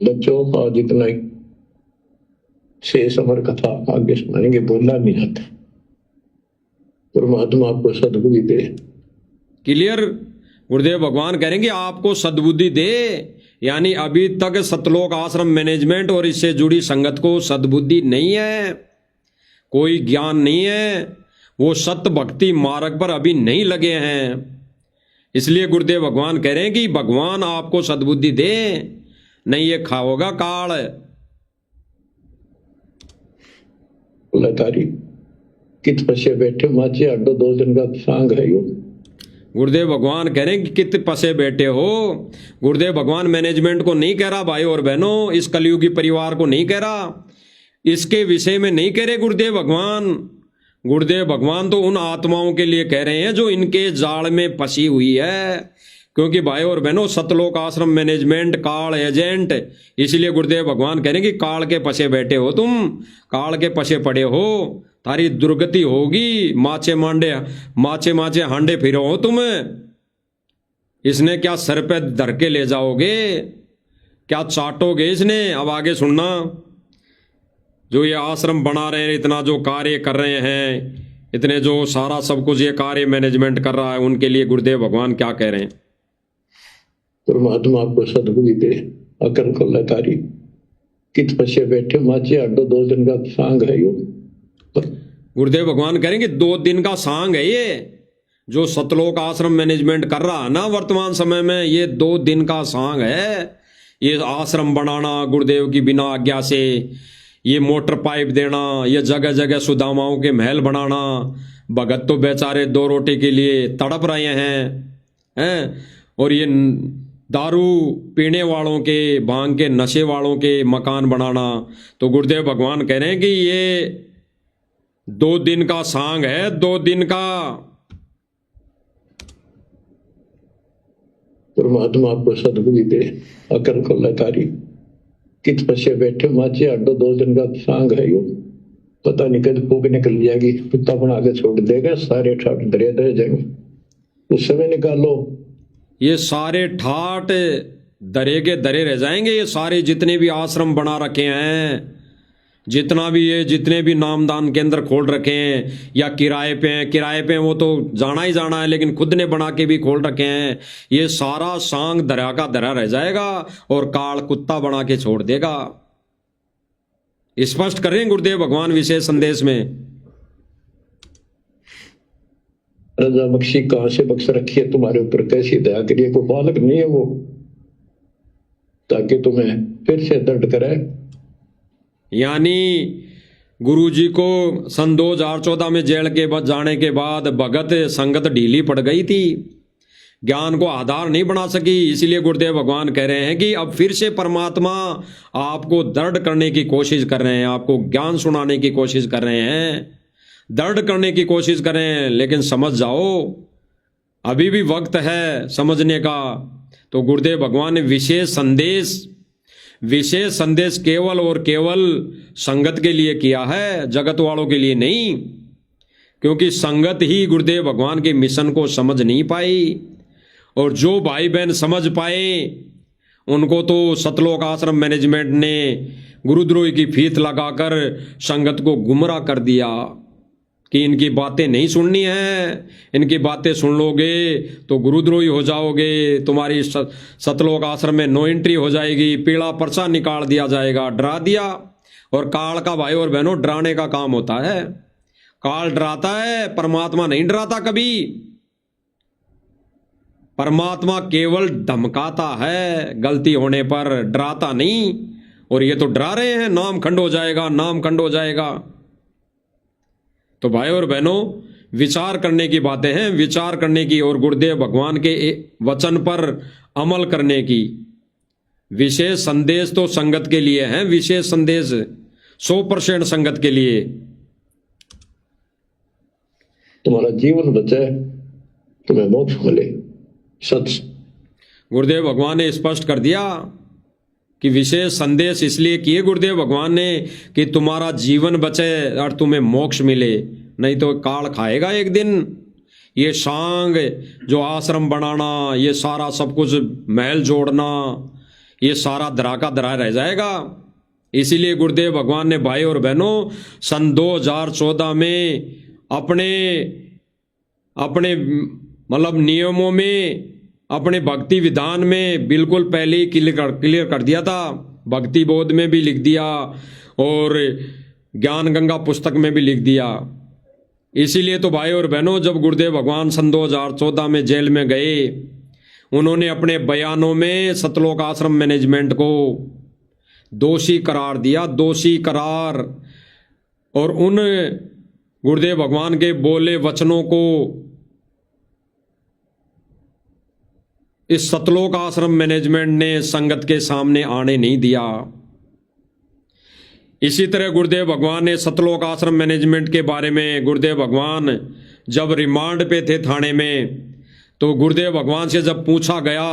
बच्चों आज इतना ही, शेष अमर कथा आगे सुनाएंगे, बोलना नहीं आता। परमात्मा आपको सद्बुद्धि दे। क्लियर? गुरुदेव भगवान कहेंगे आपको सद्बुद्धि दे, यानी अभी तक सतलोक आश्रम मैनेजमेंट और इससे जुड़ी संगत को सद्बुद्धि नहीं है, कोई ज्ञान नहीं है, वो सत्य भक्ति मार्ग पर अभी नहीं लगे हैं। इसलिए गुरुदेव भगवान कह रहे हैं कि भगवान आपको सद्बुद्धि दे, नहीं ये खाओगा काल। तारी कित पसे बैठे माचे अड्डो 2 दिन का सांग है यो। गुरुदेव भगवान कह रहे हैं कि कित पसे बैठे हो। गुरुदेव भगवान मैनेजमेंट को नहीं कह रहा भाई और बहनों, इस कलयुगी परिवार को नहीं कह रहा, इसके विषय में नहीं कह रहे गुरुदेव भगवान। गुरुदेव भगवान तो उन आत्माओं के लिए कह रहे हैं जो इनके जाल में फंसी हुई है। क्योंकि भाई और बहनों सतलोक आश्रम मैनेजमेंट काल एजेंट, इसलिए गुरुदेव भगवान कह रहे हैं कि काल के पसे बैठे हो तुम, काल के पसे पड़े हो, तारी दुर्गति होगी। माचे माचे हांडे फिरो हो तुम। इसने क्या सर पे धर के ले जाओगे, क्या चाटोगे इसने। अब आगे सुनना, जो ये आश्रम बना रहे हैं, इतना जो कार्य कर रहे हैं, इतने जो सारा सब कुछ ये कार्य मैनेजमेंट कर रहा है, उनके लिए गुरुदेव भगवान क्या कह रहे हैं। परमात्मा आपको सद्बुद्धि दे, अकल को लतारी कित पछे बैठे माचे अड्डो 2 दिन का सांग है यो। गुरुदेव भगवान कहेंगे 2 दिन का सांग है ये, जो सतलोक आश्रम मैनेजमेंट कर रहा है ना वर्तमान समय में, ये 2 दिन का सांग है। ये आश्रम बनाना गुरुदेव की बिना आज्ञा से, ये मोटर पाइप देना, ये जगह जगह सुदामाओं के महल बनाना। भगत तो बेचारे 2 रोटी के लिए तड़प रहे हैं। और ये दारू पीने वालों के, भांग के नशे वालों के मकान बनाना। तो गुरुदेव भगवान कह रहे हैं कि ये 2 दिन का सांग है, 2 दिन का। परमात्मा आपको सद्बुद्धि दे, अकल को लतारी कित पछे बैठे माचे अड्डो 2 दिन का सांग है यो। पता नहीं कद फूक निकल जाएगी, कुत्ता बना के छोड़ देगा, सारे ठाट दरे दरे जाएंगे। उस समय निकालो, ये सारे ठाट दरे के दरे रह जाएंगे। ये सारे जितने भी आश्रम बना रखे हैं, जितने भी नामदान केंद्र खोल रखे हैं, या किराए पे हैं, किराए पे वो तो जाना ही जाना है, लेकिन खुद ने बना के भी खोल रखे हैं। ये सारा सांग दरा का दरा रह जाएगा और काल कुत्ता बना के छोड़ देगा। स्पष्ट करें गुरुदेव भगवान विशेष संदेश में। रजा बख्शी कहां से बख्श रखी है तुम्हारे ऊपर, कैसी दया करिए, कोई बालक नहीं है वो, ताकि तुम्हें फिर से दर्द करे। यानी गुरुजी को सन 2014 में जेल के बाद जाने के बाद भगत संगत ढीली पड़ गई थी, ज्ञान को आधार नहीं बना सकी। इसलिए गुरुदेव भगवान कह रहे हैं कि अब फिर से परमात्मा आपको दर्द करने की कोशिश कर रहे हैं, आपको ज्ञान सुनाने की कोशिश कर रहे हैं, दर्द करने की कोशिश कर रहे हैं। लेकिन समझ जाओ, अभी भी वक्त है समझने का। तो गुरुदेव भगवान ने विशेष संदेश केवल और केवल संगत के लिए किया है, जगत वालों के लिए नहीं। क्योंकि संगत ही गुरुदेव भगवान के मिशन को समझ नहीं पाई, और जो भाई बहन समझ पाए उनको तो सतलोक आश्रम मैनेजमेंट ने गुरुद्रोही की फीत लगाकर संगत को गुमराह कर दिया कि इनकी बातें नहीं सुननी है, इनकी बातें सुन लोगे तो गुरुद्रोही हो जाओगे, तुम्हारी सतलोक आश्रम में नो एंट्री हो जाएगी, पीला पर्चा निकाल दिया जाएगा। डरा दिया। और काल का भाई और बहनों डराने का काम होता है। काल डराता है, परमात्मा नहीं डराता कभी। परमात्मा केवल धमकाता है गलती होने पर, डराता नहीं। और ये तो डरा रहे हैं, नाम खंड हो जाएगा, नाम खंड हो जाएगा। तो भाई और बहनों, विचार करने की बातें हैं, विचार करने की, और गुरुदेव भगवान के वचन पर अमल करने की। विशेष संदेश तो संगत के लिए है, विशेष संदेश 100% संगत के लिए। तुम्हारा जीवन बचे, तुम्हें मोक्ष मिले। सच गुरुदेव भगवान ने स्पष्ट कर दिया कि विशेष संदेश इसलिए किए गुरुदेव भगवान ने कि तुम्हारा जीवन बचे और तुम्हें मोक्ष मिले, नहीं तो काल खाएगा एक दिन। ये सांग जो आश्रम बनाना, ये सारा सब कुछ महल जोड़ना, ये सारा दरा का दरा रह जाएगा। इसीलिए गुरुदेव भगवान ने भाई और बहनों सन 2014 में अपने मतलब नियमों में, अपने भक्ति विधान में बिल्कुल पहले ही क्लियर कर दिया था। भक्ति बोध में भी लिख दिया और ज्ञान गंगा पुस्तक में भी लिख दिया। इसीलिए तो भाई और बहनों, जब गुरुदेव भगवान सन 2014 में जेल में गए, उन्होंने अपने बयानों में सतलोक आश्रम मैनेजमेंट को दोषी करार दिया, दोषी करार। और उन गुरुदेव भगवान के बोले वचनों को इस सतलोक आश्रम मैनेजमेंट ने संगत के सामने आने नहीं दिया। इसी तरह गुरुदेव भगवान ने सतलोक आश्रम मैनेजमेंट के बारे में, गुरुदेव भगवान जब रिमांड पे थे थाने में, तो गुरुदेव भगवान से जब पूछा गया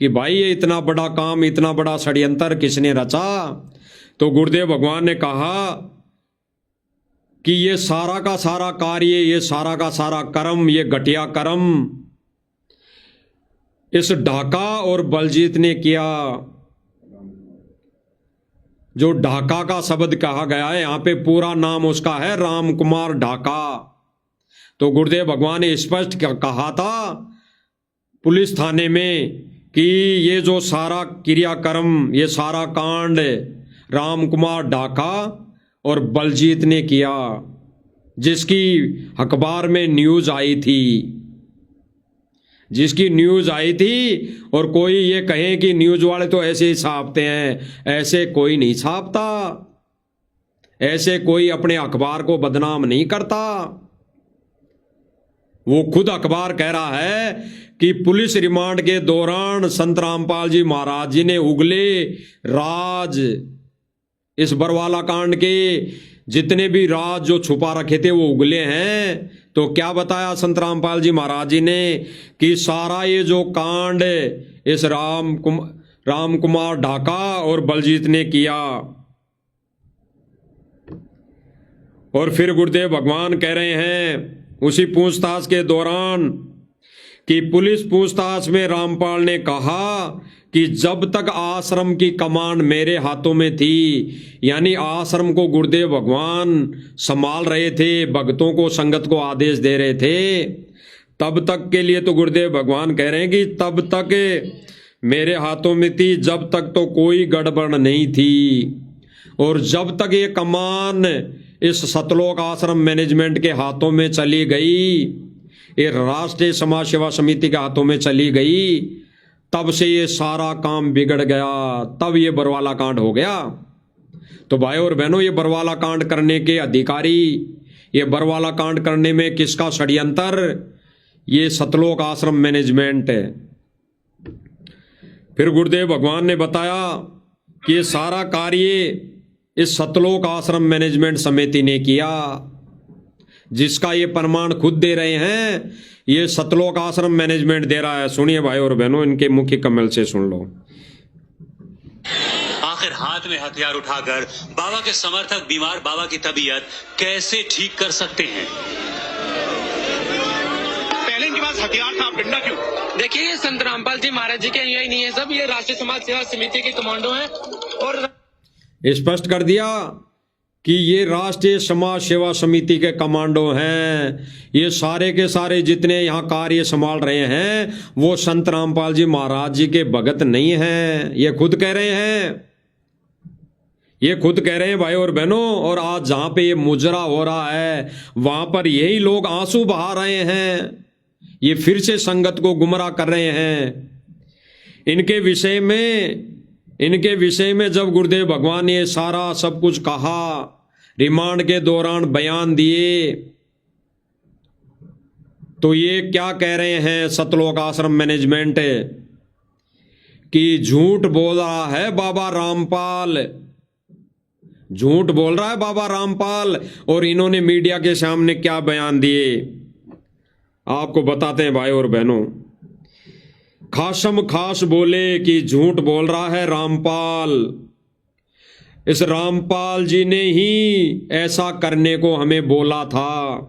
कि भाई ये इतना बड़ा काम, इतना बड़ा षड्यंत्र किसने रचा, तो गुरुदेव भगवान ने कहा कि ये सारा का सारा कार्य, ये सारा का सारा कर्म, ये घटिया कर्म इस ढाका और बलजीत ने किया। जो ढाका का शब्द कहा गया है यहाँ पे, पूरा नाम उसका है राम कुमार ढाका। तो गुरुदेव भगवान ने स्पष्ट कहा था पुलिस थाने में कि ये जो सारा क्रियाक्रम, ये सारा कांड राम कुमार ढाका और बलजीत ने किया, जिसकी अखबार में न्यूज आई थी, जिसकी न्यूज आई थी। और कोई ये कहे कि न्यूज वाले तो ऐसे ही छापते हैं, ऐसे कोई नहीं छापता, ऐसे कोई अपने अखबार को बदनाम नहीं करता। वो खुद अखबार कह रहा है कि पुलिस रिमांड के दौरान संत रामपाल जी महाराज जी ने उगले राज, इस बरवाला कांड के जितने भी राज जो छुपा रखे थे वो उगले हैं। तो क्या बताया संत रामपाल जी महाराज जी ने कि सारा ये जो कांड इस राम कुमार ढाका और बलजीत ने किया। और फिर गुरुदेव भगवान कह रहे हैं उसी पूछताछ के दौरान कि पुलिस पूछताछ में रामपाल ने कहा कि जब तक आश्रम की कमान मेरे हाथों में थी, यानी आश्रम को गुरुदेव भगवान संभाल रहे थे, भक्तों को, संगत को आदेश दे रहे थे, तब तक के लिए तो गुरुदेव भगवान कह रहे हैं कि तब तक मेरे हाथों में थी, जब तक तो कोई गड़बड़ नहीं थी। और जब तक ये कमान इस सतलोक आश्रम मैनेजमेंट के हाथों में चली गई, ये राष्ट्रीय समाज सेवा समिति के हाथों में चली गई, तब से ये सारा काम बिगड़ गया, तब ये बरवाला कांड हो गया। तो भाई और बहनों, ये बरवाला कांड करने के अधिकारी, ये बरवाला कांड करने में किसका षड्यंत्र? ये सतलोक आश्रम मैनेजमेंट है। फिर गुरुदेव भगवान ने बताया कि ये सारा कार्य इस सतलोक आश्रम मैनेजमेंट समिति ने किया, जिसका ये प्रमाण खुद दे रहे हैं, ये सतलोक आश्रम मैनेजमेंट दे रहा है। सुनिए भाई और बहनों, इनके मुख्य कमल से सुन लो। आखिर हाथ में हथियार उठाकर बाबा के समर्थक बीमार बाबा की तबीयत कैसे ठीक कर सकते हैं? पहले इनके पास हथियार था, डंडा क्यों? देखिए, ये संत रामपाल जी महाराज जी के यही नहीं है, सब ये राष्ट्रीय समाज सेवा समिति के कमांडो हैं। और स्पष्ट कर दिया कि ये राष्ट्रीय समाज सेवा समिति के कमांडो हैं। ये सारे के सारे जितने यहाँ कार्य संभाल रहे हैं वो संत रामपाल जी महाराज जी के भगत नहीं हैं, ये खुद कह रहे हैं, ये खुद कह रहे हैं भाई और बहनों। और आज जहां पे ये मुजरा हो रहा है वहां पर यही लोग आंसू बहा रहे हैं, ये फिर से संगत को गुमराह कर रहे हैं। इनके विषय में जब गुरुदेव भगवान ने सारा सब कुछ कहा, रिमांड के दौरान बयान दिए, तो ये क्या कह रहे हैं सतलोक आश्रम मैनेजमेंट कि झूठ बोल रहा है बाबा रामपाल, झूठ बोल रहा है बाबा रामपाल। और इन्होंने मीडिया के सामने क्या बयान दिए आपको बताते हैं भाई और बहनों। खासम खास बोले कि झूठ बोल रहा है रामपाल, इस रामपाल जी ने ही ऐसा करने को हमें बोला था।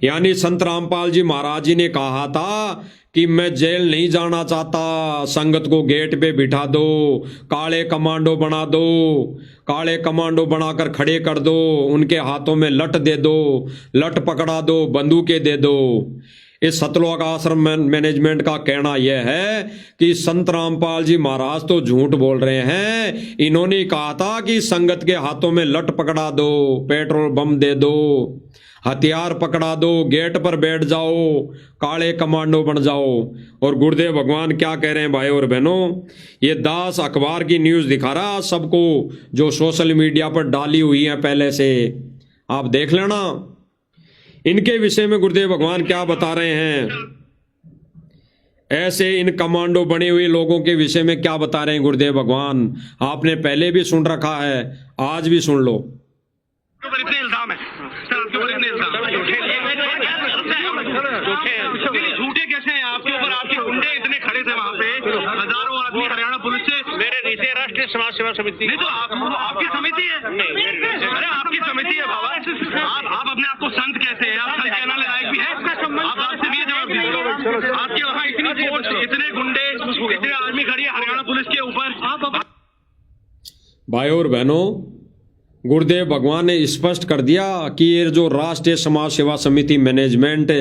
यानी संत रामपाल जी महाराज जी ने कहा था कि मैं जेल नहीं जाना चाहता, संगत को गेट पे बिठा दो, काले कमांडो बना दो, काले कमांडो बनाकर खड़े कर दो, उनके हाथों में लठ दे दो, लठ पकड़ा दो, बंदूकें दे दो। इस सतलोक आश्रम मैनेजमेंट का कहना यह है कि संत रामपाल जी महाराज तो झूठ बोल रहे हैं। इन्होंने कहा था कि संगत के हाथों में लठ पकड़ा दो, पेट्रोल बम दे दो, हथियार पकड़ा दो, गेट पर बैठ जाओ, काले कमांडो बन जाओ। और गुरुदेव भगवान क्या कह रहे हैं भाई और बहनों, ये दास अखबार की न्यूज दिखा रहा सबको, जो सोशल मीडिया पर डाली हुई है पहले से, आप देख लेना। इनके विषय में गुरुदेव भगवान क्या बता रहे हैं, ऐसे इन कमांडो बने हुए लोगों के विषय में क्या बता रहे हैं गुरुदेव भगवान, आपने पहले भी सुन रखा है, आज भी सुन लो। इतने इल्जाम है सर, आपके ऊपर इतने इल्जाम झूठे कैसे हैं आपके ऊपर? आपके गुंडे इतने खड़े थे वहाँ पे, हजारों आदमी हरियाणा पुलिस से, मेरे नीचे अरेस्ट राष्ट्रीय समाज सेवा समिति। नहीं तो आपकी समिति है। अरे आपकी समिति है बाबा। आप अपने आप को संत कहते हैं, आप संत कहने लायक भी हैं। आप आपसे भी ये जवाब दीजिए। आपके वहाँ इतनी फोर्स, इतने गुंडे, इतने आर्मी खड़ी है हरियाणा पुलिस के ऊपर। भाई और बहनों, गुरुदेव भगवान ने स्पष्ट कर दिया कि ये जो राष्ट्रीय समाज सेवा समिति मैनेजमेंट,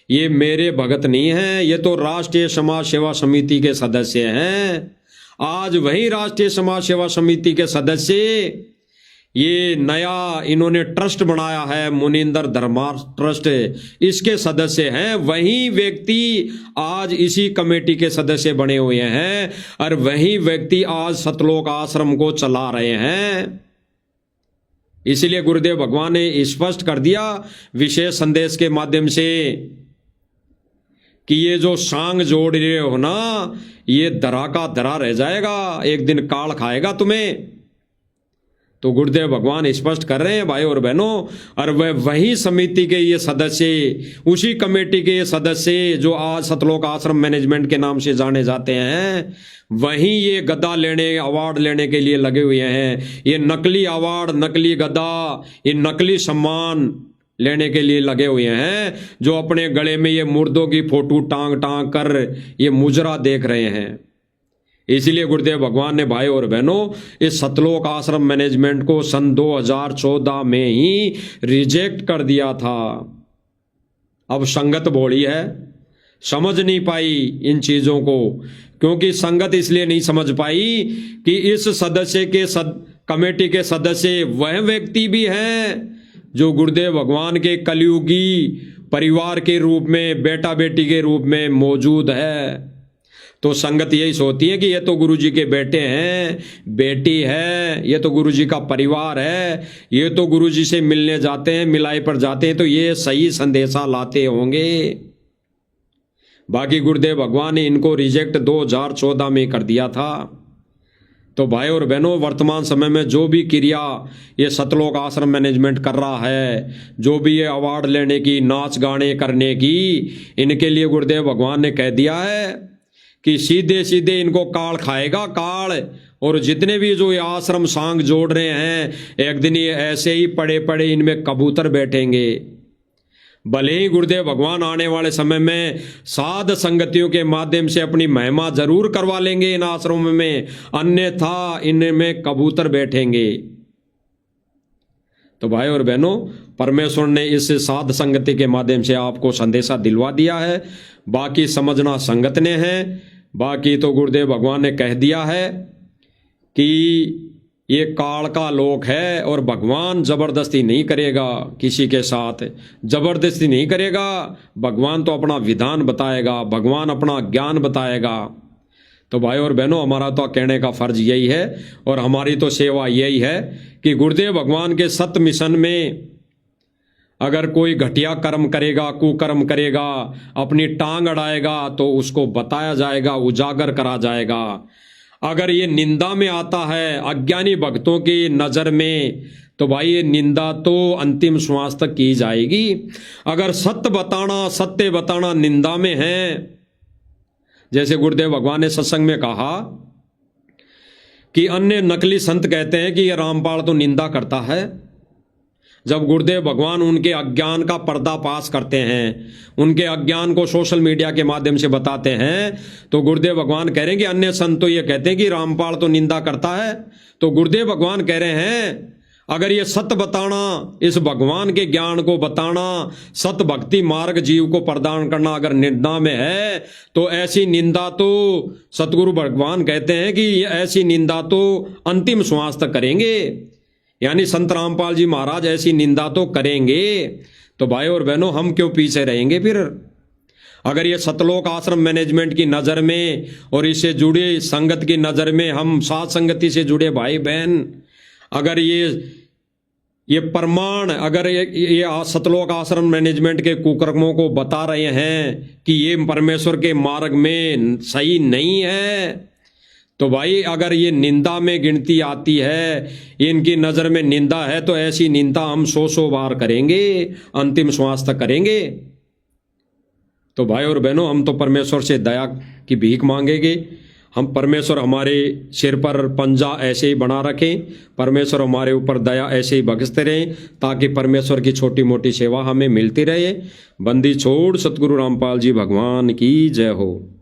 ये मेरे भगत नहीं है, ये तो राष्ट्रीय समाज सेवा समिति के सदस्य हैं। आज वही राष्ट्रीय समाज सेवा समिति के सदस्य, ये नया इन्होंने ट्रस्ट बनाया है, मुनिंदर धर्मा ट्रस्ट, इसके सदस्य हैं। वही व्यक्ति आज इसी कमेटी के सदस्य बने हुए हैं और वही व्यक्ति आज सतलोक आश्रम को चला रहे हैं। इसलिए गुरुदेव भगवान ने स्पष्ट कर दिया विशेष संदेश के माध्यम से कि ये जो सांग जोड़ रहे हो ना, ये धरा का धरा रह जाएगा, एक दिन काल खाएगा तुम्हें। तो गुरुदेव भगवान स्पष्ट कर रहे हैं भाई और बहनों, और वह वही समिति के ये सदस्य, उसी कमेटी के ये सदस्य जो आज सतलोक आश्रम मैनेजमेंट के नाम से जाने जाते हैं, वहीं ये गदा लेने, अवार्ड लेने के लिए लगे हुए हैं। ये नकली अवार्ड, नकली गदा, ये नकली सम्मान लेने के लिए लगे हुए हैं, जो अपने गले में ये मुर्दों की फोटो टांग टांग कर ये मुजरा देख रहे हैं। इसीलिए गुरुदेव भगवान ने भाई और बहनों इस सतलोक आश्रम मैनेजमेंट को सन 2014 में ही रिजेक्ट कर दिया था। अब संगत बोली है, समझ नहीं पाई इन चीजों को, क्योंकि संगत इसलिए नहीं समझ पाई कि इस सदस्य के कमेटी के सदस्य वह व्यक्ति भी हैं जो गुरुदेव भगवान के कलयुगी परिवार के रूप में, बेटा बेटी के रूप में मौजूद है। तो संगत यही सोचती है कि ये तो गुरुजी के बेटे हैं, बेटी है, ये तो गुरुजी का परिवार है, ये तो गुरुजी से मिलने जाते हैं, मिलाई पर जाते हैं, तो ये सही संदेशा लाते होंगे। बाकी गुरुदेव भगवान ने इनको रिजेक्ट 2014 में कर दिया था। तो भाई और बहनों, वर्तमान समय में जो भी क्रिया ये सतलोक आश्रम मैनेजमेंट कर रहा है, जो भी ये अवार्ड लेने की, नाच गाने करने की, इनके लिए गुरुदेव भगवान ने कह दिया है कि सीधे सीधे इनको काल खाएगा, काल। और जितने भी जो ये आश्रम सांग जोड़ रहे हैं, एक दिन ये ऐसे ही पड़े पड़े इनमें कबूतर बैठेंगे। भले ही गुरुदेव भगवान आने वाले समय में साध संगतियों के माध्यम से अपनी महिमा जरूर करवा लेंगे इन आश्रमों में, अन्यथा इनमें कबूतर बैठेंगे। तो भाई और बहनों, परमेश्वर ने इस साध संगति के माध्यम से आपको संदेशा दिलवा दिया है, बाकी समझना संगत ने है। बाकी तो गुरुदेव भगवान ने कह दिया है कि ये काल का लोक है और भगवान जबरदस्ती नहीं करेगा किसी के साथ, जबरदस्ती नहीं करेगा। भगवान तो अपना विधान बताएगा, भगवान अपना ज्ञान बताएगा। तो भाई और बहनों, हमारा तो कहने का फर्ज यही है और हमारी तो सेवा यही है कि गुरुदेव भगवान के सत्य मिशन में अगर कोई घटिया कर्म करेगा, कुकर्म करेगा, अपनी टांग अड़ाएगा, तो उसको बताया जाएगा, उजागर करा जाएगा। अगर ये निंदा में आता है अज्ञानी भक्तों की नजर में, तो भाई ये निंदा तो अंतिम श्वास तक की जाएगी। अगर सत्य बताना निंदा में है, जैसे गुरुदेव भगवान ने सत्संग में कहा कि अन्य नकली संत कहते हैं कि ये रामपाल तो निंदा करता है। जब गुरुदेव भगवान उनके अज्ञान का पर्दाफाश करते हैं, उनके अज्ञान को सोशल मीडिया के माध्यम से बताते हैं, तो गुरुदेव भगवान कह रहे हैं कि अन्य संत तो ये कहते हैं कि रामपाल तो निंदा करता है। तो गुरुदेव भगवान कह रहे हैं अगर ये सत्य बताना, इस भगवान के ज्ञान को बताना, सत्य भक्ति मार्ग जीव को प्रदान करना अगर निंदा में है, तो ऐसी निंदा तो सतगुरु भगवान कहते हैं कि ऐसी निंदा तो अंतिम श्वास तक करेंगे। यानी संत रामपाल जी महाराज ऐसी निंदा तो करेंगे। तो भाई और बहनों, हम क्यों पीछे रहेंगे फिर? अगर ये सतलोक आश्रम मैनेजमेंट की नज़र में और इससे जुड़े संगत की नज़र में, हम साथ संगति से जुड़े भाई बहन, अगर ये प्रमाण, अगर ये सतलोक आश्रम मैनेजमेंट के कुकर्मों को बता रहे हैं कि ये परमेश्वर के मार्ग में सही नहीं है, तो भाई अगर ये निंदा में गिनती आती है, इनकी नज़र में निंदा है, तो ऐसी निंदा हम 100 बार करेंगे, अंतिम श्वास तक करेंगे। तो भाई और बहनों, हम तो परमेश्वर से दया की भीख मांगेंगे। हम परमेश्वर हमारे सिर पर पंजा ऐसे ही बना रखें, परमेश्वर हमारे ऊपर दया ऐसे ही बख्शते रहें, ताकि परमेश्वर की छोटी मोटी सेवा हमें मिलती रहे। बंदी छोड़ सतगुरु रामपाल जी भगवान की जय हो।